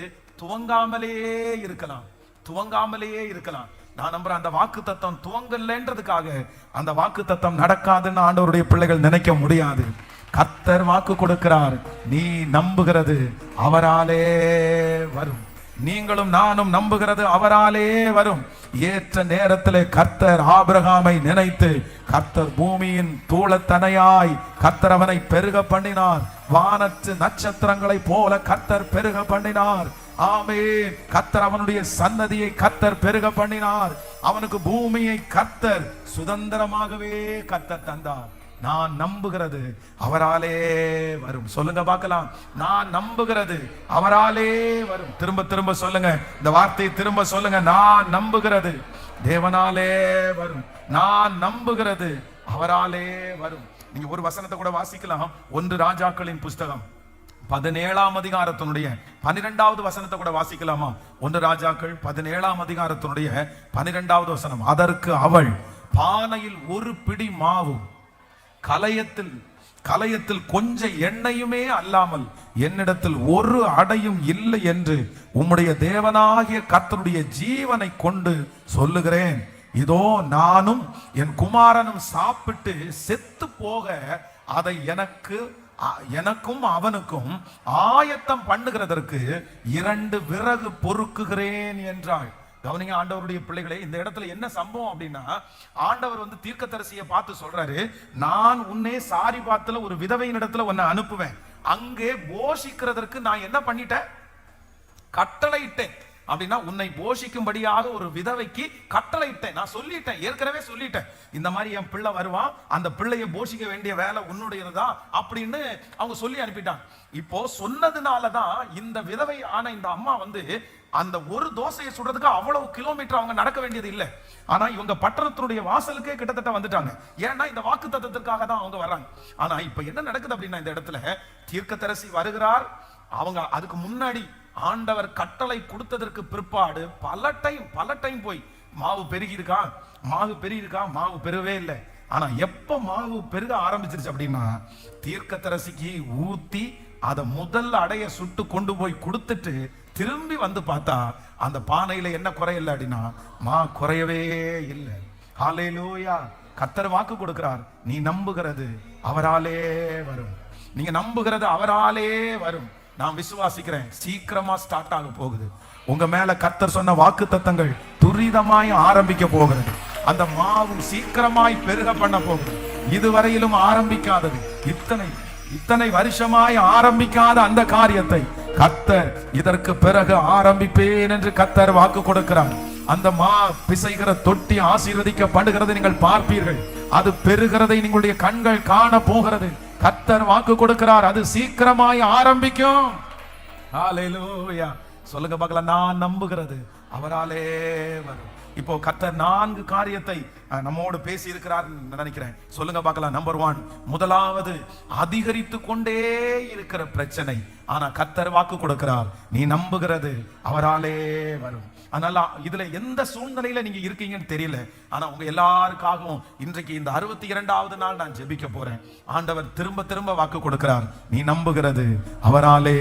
துவங்காமலே இருக்கலாம், துவங்காமலே இருக்கலாம். நான் நம்புறேன் அந்த வாக்கு தத்தம் துவங்கலன்றதுக்காக அந்த வாக்கு தத்தம் நடக்காதுன்னு ஆண்டவருடைய பிள்ளைகள் நினைக்க முடியாது. கர்த்தர் வாக்கு கொடுக்கிறார், நீ நம்புகிறது அவராலே வரும். நீங்களும் நானும் நம்புகிறது அவராலே வரும். ஏற்ற நேரத்திலே கர்த்தர் ஆபிரகாமை நினைத்து கர்த்தர் பூமியின் தூளத்தனையாய் கர்த்தர் அவனை பெருக பண்ணினார். வானத்து நட்சத்திரங்களை போல கர்த்தர் பெருக பண்ணினார். ஆமென். கர்த்தர் அவனுடைய சன்னதியை கர்த்தர் பெருக பண்ணினார். அவனுக்கு பூமியை கர்த்தர் சுதந்திரமாகவே கர்த்தர் தந்தார். நான் நம்புகிறது அவராலே வரும். சொல்லுங்க பார்க்கலாம், நான் நம்புகிறது அவராலே வரும். திரும்ப திரும்ப சொல்லுங்க, இந்த வார்த்தையை திரும்ப சொல்லுங்க, நான் நம்புகிறது தேவனாலே வரும், நான் நம்புகிறது அவராலே வரும். நீங்க ஒரு வசனத்தை கூட வாசிக்கலாம். 1 ராஜாக்களின் புஸ்தகம் 17ஆம் அதிகாரத்தினுடைய 12வது வசனத்தை கூட வாசிக்கலாமா? 1 ராஜாக்கள் 17ஆம் அதிகாரத்தினுடைய 12வது வசனம். அதற்கு அவள், பானையில் ஒரு பிடி மாவும் கலயத்தில் கொஞ்சம் எண்ணெயுமே அல்லாமல் என்னிடத்தில் ஒரு அடையும் இல்லை என்று உம்முடைய தேவனாகிய கர்த்தருடைய ஜீவனை கொண்டு சொல்லுகிறேன். இதோ நானும் என் குமாரனும் சாப்பிட்டு செத்து போக அதை எனக்கும் அவனுக்கும் ஆயத்தம் பண்ணுகிறதற்கு 2 விறகு பொறுக்குகிறேன் என்றாள். கவனிங்க ஆண்டவருடைய பிள்ளைகளே, இந்த இடத்துல என்ன சம்பவம் அப்படின்னா, ஆண்டவர் வந்து தீர்க்கதரிசியை பார்த்து சொல்றாரு, நான் உன்னை சாரிபாத்துல ஒரு விதவையின் இடத்துல உன்னை அனுப்புவேன், அங்கே போஷிக்கிறதற்கு நான் என்ன பண்ணிட்டேன், கட்டளையிட்டேன். அப்படின்னா உன்னை போஷிக்கும்படியாக ஒரு விதவைக்கு கட்டளையிட்டேன். நான் சொல்லிட்டேன், ஏற்கனவே சொல்லிட்டேன், இந்த மாதிரி என் பிள்ளை வருவான், அந்த பிள்ளையை போஷிக்க வேண்டிய வேலை உன்னுடையதுதான் அப்படின்னு அவங்க சொல்லி அனுப்பிட்டாங்க. இப்போ சொன்னதுனாலதான் இந்த விதவை ஆன இந்த அம்மா வந்து அந்த ஒரு தோசையை சுடுறதுக்கு அவ்வளவு கிலோமீட்டர் அவங்க நடக்க வேண்டியது இல்லை. ஆனா இவங்க பட்டணத்தினுடைய வாசலுக்கே கிட்டத்தட்ட வந்துட்டாங்க. ஏன்னா இந்த வாக்கு தத்தத்திற்காக தான் அவங்க வர்றாங்க. ஆனா இப்ப என்ன நடக்குது அப்படின்னா, இந்த இடத்துல தீர்க்கதரிசி வருகிறார். அவங்க அதுக்கு முன்னாடி ஆண்டவர் கட்டளை கொடுத்ததற்கு பிற்பாடு பல டைம் போய் மாவு பெருகி இருக்கா, மாவு பெருகவே இல்லை. ஆனா எப்ப மாவு பெருக ஆரம்பிச்சிருச்சு அப்படின்னா, தீர்க்கதரிசிக்கு ஊத்தி அதை முதல்ல அடைய சுட்டு கொண்டு போய் கொடுத்துட்டு திரும்பி வந்து பார்த்தா அந்த பானையில என்ன குறையில்லை அப்படின்னா, குறையவே இல்லை. ஹல்லேலூயா. கர்த்தர் வாக்கு கொடுக்கிறார், நீ நம்புகிறது அவராலே வரும், நீங்க நம்புகிறது அவராலே வரும். நான் விசுவாசிக்கிறேன், சீக்கிரமா ஸ்டார்ட் ஆக போகுது. உங்க மேல கர்த்தர் சொன்ன வாக்குத்தத்தங்கள் துரிதமாய் ஆரம்பிக்க போகிறது. அந்த மாவு சீக்கிரமாய் பெருக பண்ண போகுது. இதுவரையிலும் ஆரம்பிக்காதது, இத்தனை வருஷமாய் ஆரம்பிக்காத அந்த காரியத்தை கர்த்தர் இதற்கு பிறகு ஆரம்பிப்பேன் என்று கர்த்தர் வாக்கு கொடுக்கிறார். அந்த மா பிசைகிற தொட்டி ஆசீர்வதிக்கப்படுகிறதை நீங்கள் பார்ப்பீர்கள். அது பெறுகிறதை நீங்களுடைய கண்கள் காண போகிறது. கர்த்தர் வாக்கு கொடுக்கிறார், அது சீக்கிரமாய் ஆரம்பிக்கும். ஹல்லேலூயா. சொல்லுங்க பார்க்கலாம், நான் நம்புகிறது அவராலே வரும். இப்போ கர்த்தர் 4 காரியத்தை நம்மோடு பேசி இருக்கிறார் நினைக்கிறேன். சொல்லுங்க பார்க்கலாம். நம்பர் 1, முதலாவது அதிகரித்து கொண்டே இருக்கிற பிரச்சனை. ஆனா கர்த்தர் வாக்கு கொடுக்கிறார், நீ நம்புகிறது அவராலே வரும். அதனால இதுல எந்த சூழ்நிலையில நீங்க இருக்கீங்கன்னு தெரியல. ஆனா உங்க எல்லாருக்காகவும் இன்றைக்கு இந்த 62வது நாள் நான் ஜெபிக்க போறேன். ஆண்டவர் திரும்ப திரும்ப வாக்கு கொடுக்கிறார், நீ நம்புகிறது அவராலே,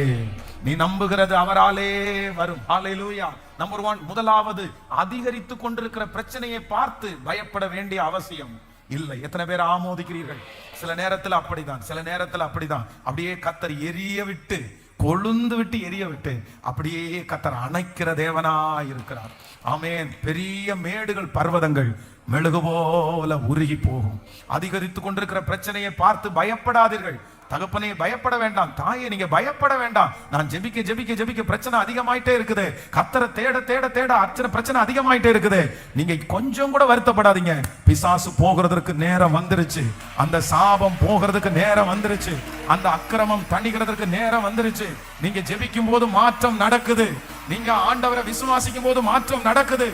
நீ நம்புகிறது அவராலே வரும். ஹல்லேலூயா. நம்பர் 1, முதலாவது அதிகரித்து கொண்டிருக்கிற பிரச்சனையை பார்த்து பயப்பட வேண்டிய அவசியம் இல்லை. எத்தனை பேர் ஆமோதிக்கிறீர்கள்? சில நேரத்தில் அப்படிதான், சில நேரத்தில் அப்படிதான். அப்படியே கர்த்தர் எரிய விட்டு, கொழுந்து விட்டு எரிய விட்டு அப்படியே கர்த்தர் அணைக்கிற தேவனா இருக்கிறார். ஆமென். பெரிய மேடுகள், பர்வதங்கள் மெழுகு போல உருகி போகும். அதிகரித்து கொண்டிருக்கிற பிரச்சனையை பார்த்து பயப்படாதீர்கள். தகப்பனே பயப்பட வேண்டாம், தாயே நீங்க பயப்பட வேண்டாம். நான் ஜெபிக்க ஜெபிக்க ஜெபிக்க பிரச்சனை அதிகமாயிட்டே இருக்குது. கர்த்தரை தேட தேட தேட பிரச்சனை அதிகமாயிட்டே இருக்குது. நீங்க கொஞ்சம் கூட வருத்தப்படாதீங்க. பிசாசு போகிறதுக்கு நேரம் வந்துருச்சு. அந்த சாபம் போகிறதுக்கு நேரம் வந்துருச்சு. அந்த அக்கிரமம் தணிகிறதுக்கு நேரம் வந்துருச்சு. நீங்க ஜெபிக்கும் போது மாற்றம் நடக்குது. நீங்க ஆண்டவரை விசுவாசிக்கும் போது மாற்றம் நடக்குது.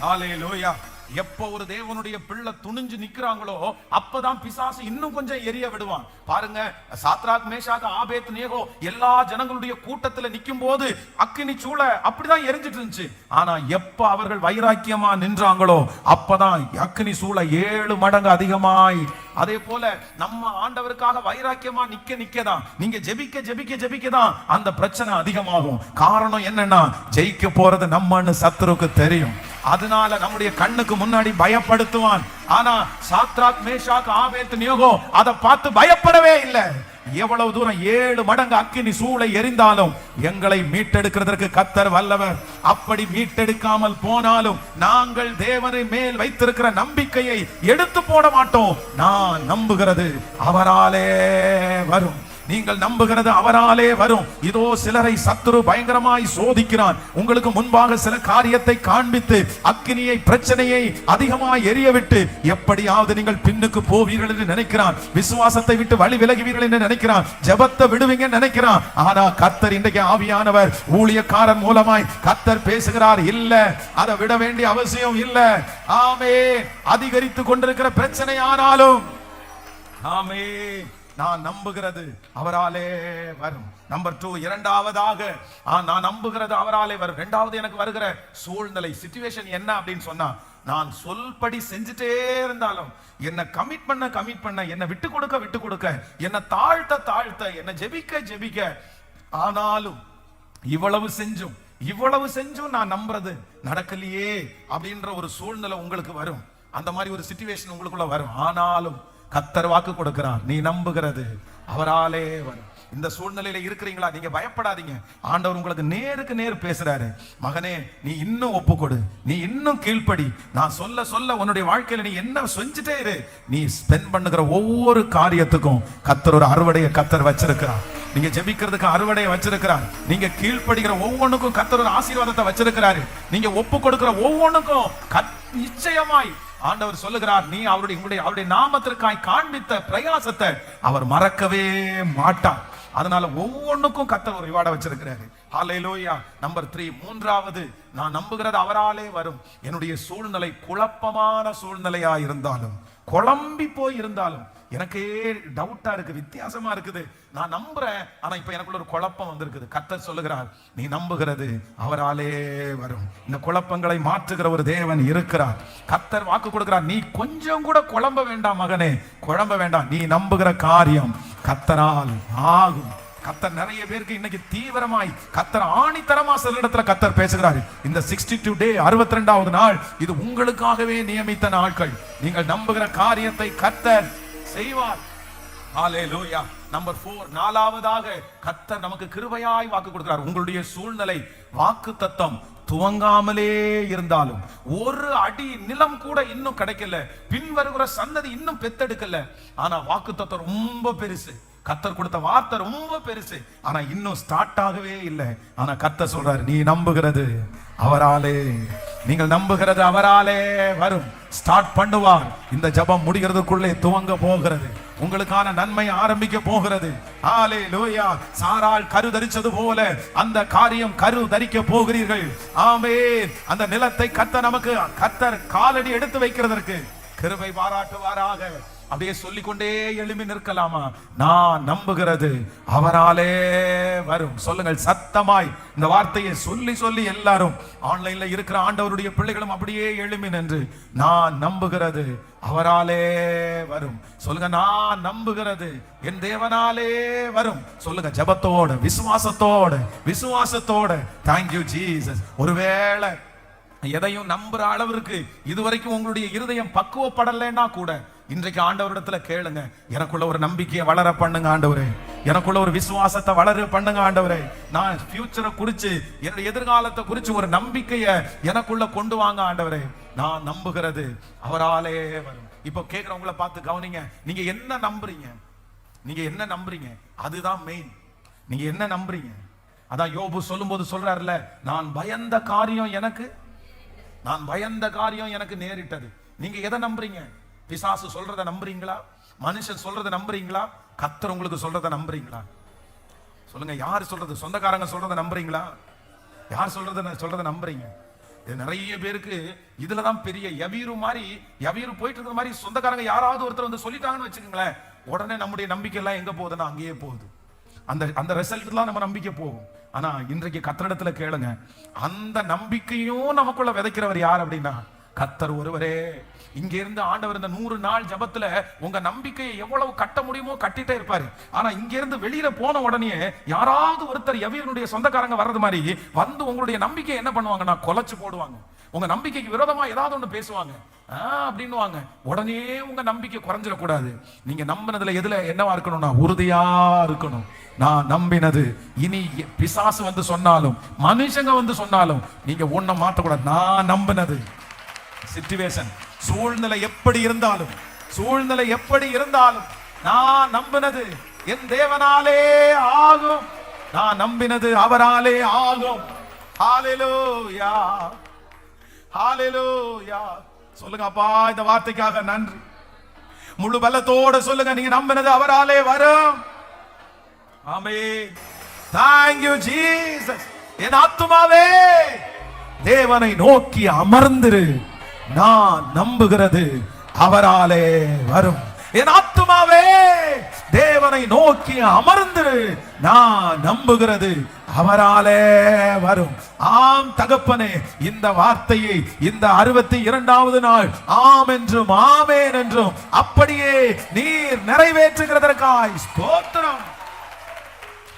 ஹல்லேலூயா. எப்போ ஒரு தேவனுடைய பிள்ளை துணிஞ்சு நிக்கிறாங்களோ அப்பதான் பிசாசு இன்னும் கொஞ்சம் எரிய விடுவான். பாருங்க, சாத்ராக், மேஷாக், ஆபேத்நேகோ எல்லா ஜனங்களுடைய கூட்டத்துல நிக்கும் போது அக்கினி சூளை அப்படிதான் எரிஞ்சிட்டு இருந்துச்சு. ஆனா எப்ப அவர்கள் வைராக்கியமா நின்றாங்களோ அப்பதான் அக்கினி சூளை 7 மடங்கு அதிகமாய். அதே போல நம்ம ஆண்டவருக்காக வைராக்கியமா நிக்கதான், நீங்க ஜெபிக்க ஜெபிக்க ஜெபிக்கதான் அந்த பிரச்சனை அதிகமாகும். காரணம் என்னன்னா, ஜெயிக்க போறது நம்மன்னு சத்துருக்கு தெரியும். அதனால நம்முடைய கண்ணுக்கு முன்னாடி பயப்படுத்துவான். ஆனா சாத்ராக், மேஷாக், ஆபேத்நேகோ அதை பார்த்து பயப்படவே இல்லை. எவ்வளவு தூரம் 7 மடங்கு அக்கினி சூளை எரிந்தாலும் எங்களை மீட்டெடுக்கிறதற்கு கர்த்தர் வல்லவர். அப்படி மீட்டெடுக்காமல் போனாலும் நாங்கள் தேவனை மேல் வைத்திருக்கிற நம்பிக்கையை எடுத்து போட மாட்டோம். நான் நம்புகிறது அவராலே வரும். நீங்கள் நம்புகிறது அவராலே வரும். இதோ சிலரை சத்துரு பயங்கரமாய் சோதிக்கிறான். உங்களுக்கு முன்பாக சில காரியத்தை காண்பித்து அக்கினியை, பிரச்சனையை அதிகமாய் எரிய விட்டு எப்படியாவது நீங்கள் பின்னுக்கு போவீர்கள் என்று நினைக்கிறான். விசுவாசத்தை விட்டு வழி விலகுவீர்கள் என்று நினைக்கிறான். ஜெபத்தை விடுவீங்க நினைக்கிறான். ஆனா கர்த்தர் இன்றைக்கு ஆவியானவர் ஊழியக்காரன் மூலமாய் கர்த்தர் பேசுகிறார், இல்ல அதை விட வேண்டிய அவசியம் இல்ல. ஆமென். அதிகரித்து கொண்டிருக்கிற பிரச்சனை ஆனாலும் ஆமென், நான் நம்புகிறது அவராலே வரும். நம்பர் 2, இரண்டாவதாக நான் நம்புகிறது அவராலே வரும். இரண்டாவது எனக்கு வருகிற சூழ்நிலை, சிச்சுவேஷன் என்ன அப்படின்னு சொன்னா, நான் சொல்படி செஞ்சுட்டே இருந்தாலும், என்ன கமிட் பண்ண, என்ன விட்டு கொடுக்க, என்ன தாழ்த்த, என்ன ஜெபிக்க, ஆனாலும் இவ்வளவு செஞ்சும் நான் நம்புறது நடக்கலையே அப்படின்ற ஒரு சூழ்நிலை உங்களுக்கு வரும். அந்த மாதிரி ஒரு சிச்சுவேஷன் உங்களுக்குள்ள வரும். ஆனாலும் கர்த்தர் வாக்கு கொடுக்கிறார், நீ நம்புகிறது அவராலே வரும். இந்த சூழ்நிலையில இருக்கிறீங்களா? நீங்க பயப்படாதீங்க. ஆண்டவர் உங்களுக்கு நேருக்கு நேர் பேசுறாரு. மகனே, நீ இன்னும் ஒப்புக்கொடு, நீ இன்னும் கீழ்ப்படி. நான் சொல்ல உன்னுடைய வாழ்க்கையில நீ என்ன செஞ்சுட்டே இரு. நீ ஸ்பெண்ட் பண்ணுகிற ஒவ்வொரு காரியத்துக்கும் கர்த்தர் ஒரு அறுவடையை கர்த்தர் வச்சிருக்கிறார். நீங்க ஜெபிக்கிறதுக்கு அறுவடையை வச்சிருக்கிறார். நீங்க கீழ்ப்படுகிற ஒவ்வொன்றுக்கும் கர்த்தர் ஒரு ஆசீர்வாதத்தை வச்சிருக்கிறாரு. நீங்க ஒப்பு கொடுக்கிற ஒவ்வொன்றுக்கும் நிச்சயமாய் ஆண்டவர் சொல்லுகிறார், நீ அவருடைய நாமத்திற்காய் காண்பித்த பிரயாசத்தை அவர் மறக்கவே மாட்டார். அதனால ஒவ்வொன்றுக்கும் கர்த்தர் ஒரு ரிவார்டை வச்சிருக்கிறாரு. ஹல்லேலூயா. நம்பர் 3, மூன்றாவது, நான் நம்புகிறது அவராலே வரும். என்னுடைய சூழ்நிலை குழப்பமான சூழ்நிலையா இருந்தாலும், குழம்பி போய் இருந்தாலும், எனக்கே டவுட்டா இருக்கு, வித்தியாசமா இருக்குது, நான் நம்புறேன், ஆனா இப்ப எனக்குள்ள ஒரு குழப்பம் வந்திருக்குது. கர்த்தர் சொல்லுகிறார், நீ நம்புகிறது அவராலே வரும். இந்த குழப்பங்களை மாற்றுகிற ஒரு தேவன் இருக்கிறார். கர்த்தர் வாக்கு கொடுக்கிறார், நீ கொஞ்சம் கூட குழம்ப வேண்டாம் மகனே, குழம்ப வேண்டாம். நீ நம்புகிற காரியம் கர்த்தரால் ஆகும். கர்த்தர் நிறைய பேருக்கு இன்னைக்கு தீவிரமாய் கர்த்தர் ஆணித்தரமா சில இடத்துல கர்த்தர் பேசுகிறார். இந்த 62 டே 62வது நாள் இது உங்களுக்காகவே நியமித்த நாட்கள். நீங்கள் நம்புகிற காரியத்தை கர்த்தர் செய்வார். ஹல்லேலூயா. நம்பர் 4, நாலாவதாக கர்த்தர் நமக்கு கிருபையாய் வாக்கு கொடுக்கிறார். உங்களுடைய சூழ்நிலை வாக்குத்தத்தம் துவங்காமலே இருந்தாலும், ஒரு அடி நிலம் கூட இன்னும் கிடைக்கல, பின் வருகிற சந்ததி இன்னும் பெத்தெடுக்கல, ஆனா வாக்குத்தத்தம் ரொம்ப பெருசு, கர்த்தர் கொடுத்த வார்த்தை ரொம்ப பெருசு, ஆனா இன்னும் ஸ்டார்ட் ஆகவே இல்லை. ஆனா கர்த்தர் சொல்றாரு, நீ நம்புகிறது அவராலே, நீங்கள் நம்புகிறது அவராலே வரும். ஸ்டார்ட் பண்ணுவார். இந்த ஜெபம் முடிகிறதுக்குள்ளே துவங்க போகிறது. உங்களுக்கான நன்மை ஆரம்பிக்க போகிறது. ஹalleluya. சாராள் கரு தரிச்சது போல அந்த காரியம் கரு தரிக்க போகிறீர்கள். ஆமென். அந்த நிலத்தை கர்த்தர் காலடி எடுத்து வைக்கிறதற்கு கிருபை பாராட்டுவாராக. அப்படியே சொல்லிக்கொண்டே எழுப்பி நிற்கலாமா? நான் நம்புகிறது அவராலே வரும். சொல்லுங்கள் சத்தமாய் இந்த வார்த்தையை சொல்லி சொல்லி எல்லாரும் ஆன்லைன்ல இருக்கிற ஆண்டவருடைய பிள்ளைகளும் அப்படியே எழுப்பி நின்று, நான் நம்புகிறது அவராலே வரும். சொல்லுங்க, நான் நம்புகிறது என் தேவனாலே வரும். சொல்லுங்க ஜெபத்தோட, விசுவாசத்தோட. Thank you Jesus. ஒருவேளை எதையும் நம்புற அளவிற்கு இதுவரைக்கும் உங்களுடைய இருதயம் பக்குவப்படலைன்னா கூட இன்றைக்கு ஆண்டவரிடத்துல கேளுங்க, எனக்குள்ள ஒரு நம்பிக்கையை வளர பண்ணுங்க ஆண்டவரே, எனக்குள்ள ஒரு விசுவாசத்தை வளர பண்ணுங்க ஆண்டவரே, நான் ஃபியூச்சரை குறிச்சு, என்னுடைய எதிர்காலத்தை குறிச்சு ஒரு நம்பிக்கையை எனக்குள்ள கொண்டு வாங்க ஆண்டவரே. நான் நம்புகிறது அவராலே வரும். இப்போ கேட்கிறவங்களை பார்த்து கவனிங்க, நீங்க என்ன நம்புறீங்க? அதுதான் மெயின். நீங்க என்ன நம்புறீங்க? அதான் யோபு சொல்லும் போது சொல்றாருல, நான் பயந்த காரியம் எனக்கு நேரிட்டது. நீங்க எதை நம்புறீங்க? பிசாசு சொல்றத நம்புறீங்களா? மனுஷன் சொல்றத நம்புறீங்களா? கர்த்தர் உங்களுக்கு சொல்றத நம்புறீங்களா? சொல்லுங்க, யார் சொல்றது? சொந்தக்காரங்க சொல்றத நம்புறீங்களா? யார் சொல்றத நம்புறீங்க? இது நிறைய பேருக்கு இதுலதான் பெரிய யவீரு போயிட்டு இருக்கிற மாதிரி சொந்தக்காரங்க யாராவது ஒருத்தர் வந்து சொல்லிட்டாங்கன்னு வச்சுக்கோங்களேன், உடனே நம்முடைய நம்பிக்கை எல்லாம் எங்க போகுதுன்னா அங்கேயே போகுது. அந்த ரிசல்ட்லாம் நம்ம நம்பிக்கை போகும். ஆனா இன்றைக்கு கர்த்தரிடத்துல கேளுங்க, அந்த நம்பிக்கையும் நமக்குள்ள விதைக்கிறவர் யார் அப்படின்னா கர்த்தர் ஒருவரே. இங்க இருந்து ஆண்டவர் இந்த 100 நாள் ஜபத்துல உங்க நம்பிக்கையை எவ்வளவு கட்ட முடியுமோ கட்டிட்டே இருப்பாரு. ஆனா இங்க இருந்து வெளியில போன உடனே யாராவது ஒருத்தர் யவீரனுடைய சொந்தக்காரங்க வர்றது மாதிரி வந்து உங்களுடைய நம்பிக்கையை என்ன பண்ணுவாங்கன்னா கொலைச்சு போடுவாங்க. உங்க நம்பிக்கைக்கு விரோதமா ஏதாவது ஒண்ணு பேசுவாங்க அப்படின்னுவாங்க. உடனே உங்க நம்பிக்கை குறைஞ்சிடக்கூடாது. நீங்க நம்பினதுல எதுல என்னவா இருக்கணும்னா உறுதியா இருக்கணும். நான் நம்பினது, இனி பிசாசு வந்து சொன்னாலும் மனுஷங்க வந்து சொன்னாலும் நீங்க ஒன்ன மாற்றக்கூடாது. நான் நம்பினது, சிச்சுவேஷன் சூழ்நிலை எப்படி இருந்தாலும் நான் நம்பினது என் தேவனாலே ஆகும். நான் நம்பினது அவராலே ஆகும். ஹalleluya, ஹalleluya. சொல்லுங்க, அப்பா இந்த வார்த்தைக்காக நன்றி. முழு பலத்தோட சொல்லுங்க, நீங்க நம்பினது அவராலே வரும். ஆமென். Thank you Jesus. என் ஆத்துமாவே தேவனை நோக்கி அமர்ந்திரு, நான் நம்புகிறது அவராலே வரும். என் ஆத்துமாவே தேவனை நோக்கி அமர்ந்திரு, நான் நம்புகிறது அவராலே வரும். ஆம் தகப்பனே, இந்த வார்த்தையை இந்த 62வது நாள் ஆம் என்றும் ஆமென் என்றும் அப்படியே நீர் நிறைவேற்றுகிறதற்காய் ஸ்தோத்திரம்.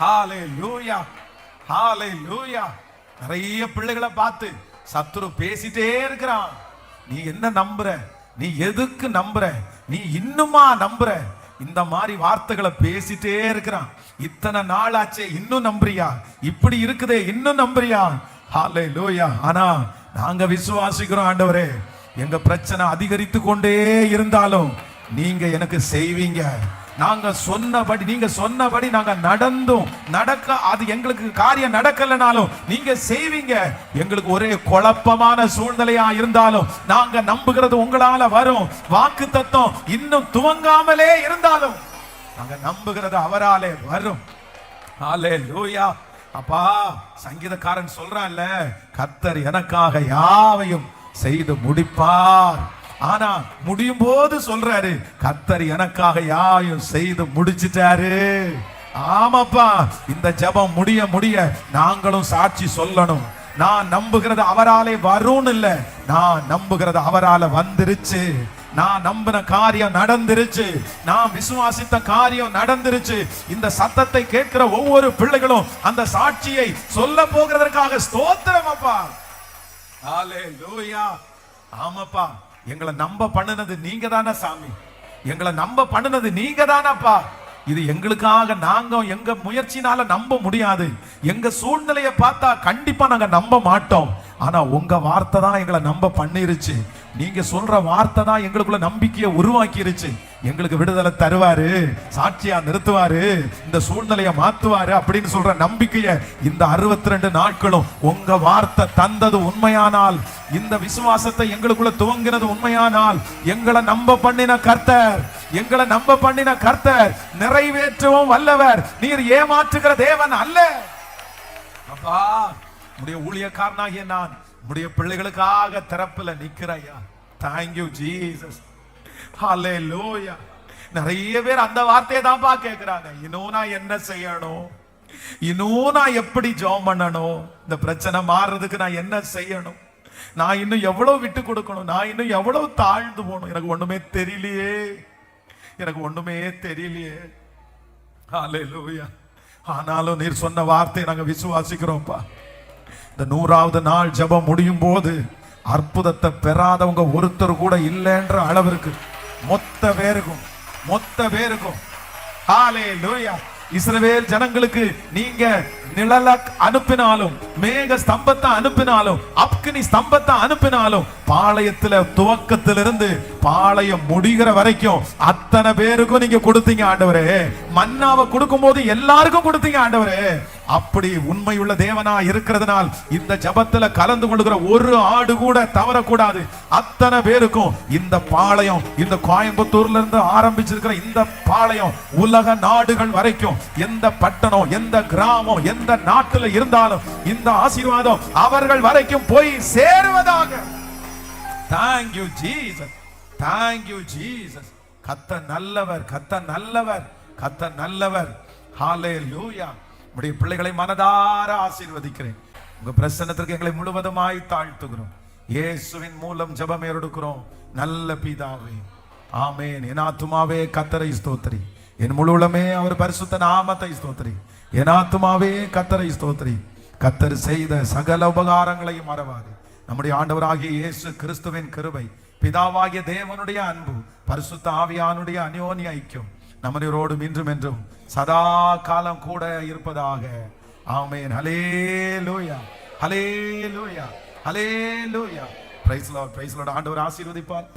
ஹalleluya, ஹalleluya. நிறைய பிள்ளைகளை பார்த்து சத்துரு பேசிட்டே இருக்கிறான். நீ என்ன நம்புற? நீ எதுக்கு நம்புற? நீ இன்னுமா நம்புற? இந்த மாதிரி வார்த்தைகளை பேசிட்டே இருக்கிறான். இத்தனை நாள் ஆச்சே, இன்னும் நம்புறியா? இப்படி இருக்குதே, இன்னும் நம்புறியா? ஹalleluya. ஆனா நாங்க விசுவாசிக்கிறோம் ஆண்டவரே, எங்க பிரச்சனை அதிகரித்து கொண்டே இருந்தாலும் நீங்க எனக்கு செய்வீங்க. நாங்க சொன்னபடி நாங்க நடக்க அது எங்களுக்கு காரியம் நடக்கலனாலும் நீங்க செய்வீங்க. எங்களுக்கு ஒரே குழப்பமான சூழ்நிலையா இருந்தாலும் நாங்க நம்புகிறது உங்களால வரும். வாக்கு தத்தம் இன்னும் துவங்காமலே இருந்தாலும் நாங்க நம்புகிறது அவராலே வரும். ஹalleluya. அப்பா, சங்கீதக்காரன் சொல்றான்ல, கர்த்தர் எனக்காக யாவையும் செய்து முடிப்பார். ஆனா முடியும் போது சொல்றாரு, கர்த்தர் எனக்காக யாவையும் செய்து முடிச்சிட்டாரு. ஆமாப்பா, இந்த ஜெபம் முடிய நாங்களும் சாட்சி சொல்லணும். நான் நம்புகிறது அவராலே வரும்னு இல்ல, நான் நம்புகிறது அவரால வந்துருச்சு. நான் நம்பின காரியம் நடந்துருச்சு. நான் விசுவாசித்த காரியம் நடந்துருச்சு. இந்த சத்தத்தை கேட்கிற ஒவ்வொரு பிள்ளைகளும் அந்த சாட்சியை சொல்ல போகிறதற்காக ஸ்தோத்திரம் அப்பா. ஹalleluya. ஆமாப்பா, எங்களை நம்ப பண்ணுனது நீங்க தானே சாமி. எங்களை நம்ப பண்ணுனது நீங்க தானப்பா. இது எங்களுக்காக நாங்க எங்க முயற்சினால நம்ப முடியாது. எங்க சூழ்நிலையை பார்த்தா கண்டிப்பா நாங்க நம்ப மாட்டோம். ஆனா உங்க வார்த்தை தான் எங்களை நம்ப பண்ணிருச்சு. நீங்க சொல்ற வார்த்தை தான் எங்களுக்குள்ள நம்பிக்கையை உருவாக்கிருச்சு. எங்களுக்கு விடுதலை தருவாரு, சாட்சியா நிறுத்துவாரு, இந்த சூழ்நிலையை மாத்துவாரு அப்படின்னு சொல்ற நம்பிக்கையை இந்த 62 நாட்களும் உங்க வார்த்தை தந்தது உண்மையானால், இந்த விசுவாசத்தை எங்களுக்குள்ள துவங்கினது உண்மையானால், எங்களை நம்ப பண்ணின கர்த்தர் நிறைவேற்றவும் வல்லவர். நீர் ஏமாற்றுகிற தேவன் அல்ல. அப்பா, உடைய ஊழியக்காரனாகிய நான் உடைய பிள்ளைகளுக்காக திறப்புல நிக்கிறையா. Thank you Jesus. ஹல்லேலூயா. நிறைய பேர் அந்த வார்த்தையை தான்ப்பா கேட்கிறாங்க. இன்னும் நான் என்ன செய்யணும், இன்னும் நான் எப்படி ஜெபம் பண்ணணும், இந்த பிரச்சனை மாறுறதுக்கு நான் என்ன செய்யணும், நான் இன்னும் எவ்வளவு விட்டு கொடுக்கணும், நான் இன்னும் எவ்வளவு தாழ்ந்து போகணும், எனக்கு ஒண்ணுமே தெரியலையே. ஹல்லேலூயா. ஆனாலும் நீர் சொன்ன வார்த்தையை நாங்க விசுவாசிக்கிறோம்ப்பா. இந்த 100வது நாள் ஜெபம் முடியும் போது அற்புதத்தை பெறாதவங்க ஒருத்தர் கூட இல்லைன்ற அளவிற்கு மொத்த பேருக்கும் ஹல்லேலூயா. இஸ்ரவேல் ஜனங்களுக்கு நீங்க நிழல அனுப்பினாலும், மேக ஸ்தம்பத்தை அனுப்பினாலும், அக்னி ஸ்தம்பத்தை அனுப்பினாலும், பாளையத்துல துவக்கத்திலிருந்து பாளையம் முடிகிற வரைக்கும் அத்தனை பேருக்கும் நீங்க கொடுத்தீங்க ஆண்டவரே. மன்னாவை கொடுக்கும் போது எல்லாருக்கும் கொடுத்தீங்க ஆண்டவரே. அப்படி உண்மையுள்ள தேவனா இருக்கிறதுனால் இந்த ஜபத்துல கலந்து கொள்கிற ஒரு ஆடு கூட தவறக்கூடாது. அத்தனை பேருக்கும் இந்த பாளையம், இந்த கோயம்புத்தூர்ல இருந்து ஆரம்பிச்சிருக்கிற இந்த பாளையம் உலக நாடுகள் வரைக்கும், எந்த பட்டணம், எந்த கிராமம், எந்த நாட்டுல இருந்தாலும் இந்த ஆசீர்வாதம் அவர்கள் வரைக்கும் போய் சேருவதாக. Thank you Jesus. Thank you Jesus. கர்த்தர் நல்லவர். ஹல்லேலூயா. உடைய பிள்ளைகளை மனதார ஆசீர்வதிக்கிறேன். உங்க பிரசன்னத்திற்கு எங்களை முழுவதுமாய் தாழ்த்துகிறோம். இயேசுவின் மூலம் ஜெபம் எடுக்கிறோம் நல்ல பிதாவே, ஆமென். என் ஆத்துமாவே கர்த்தரை ஸ்தோத்திரி, என் முழு உள்ளமே அவர் பரிசுத்த நாமத்தை ஸ்தோத்திரி. என் ஆத்துமாவே கர்த்தரை ஸ்தோத்திரி. கர்த்தர் செய்த சகல உபகாரங்களையும் மறவாது. நம்முடைய ஆண்டவராகிய இயேசு கிறிஸ்துவின் கிருபை, பிதாவாகிய தேவனுடைய அன்பு, பரிசுத்த ஆவியானுடைய அந்யோன்ய ஐக்கியம் நம்மளோடும் இன்றும் என்றும் சதா காலம் கூட இருப்பதாக. ஆமென். ஹல்லேலூயா. Praise Lord. ஆண்டவர் ஆசீர்வதிப்பார்.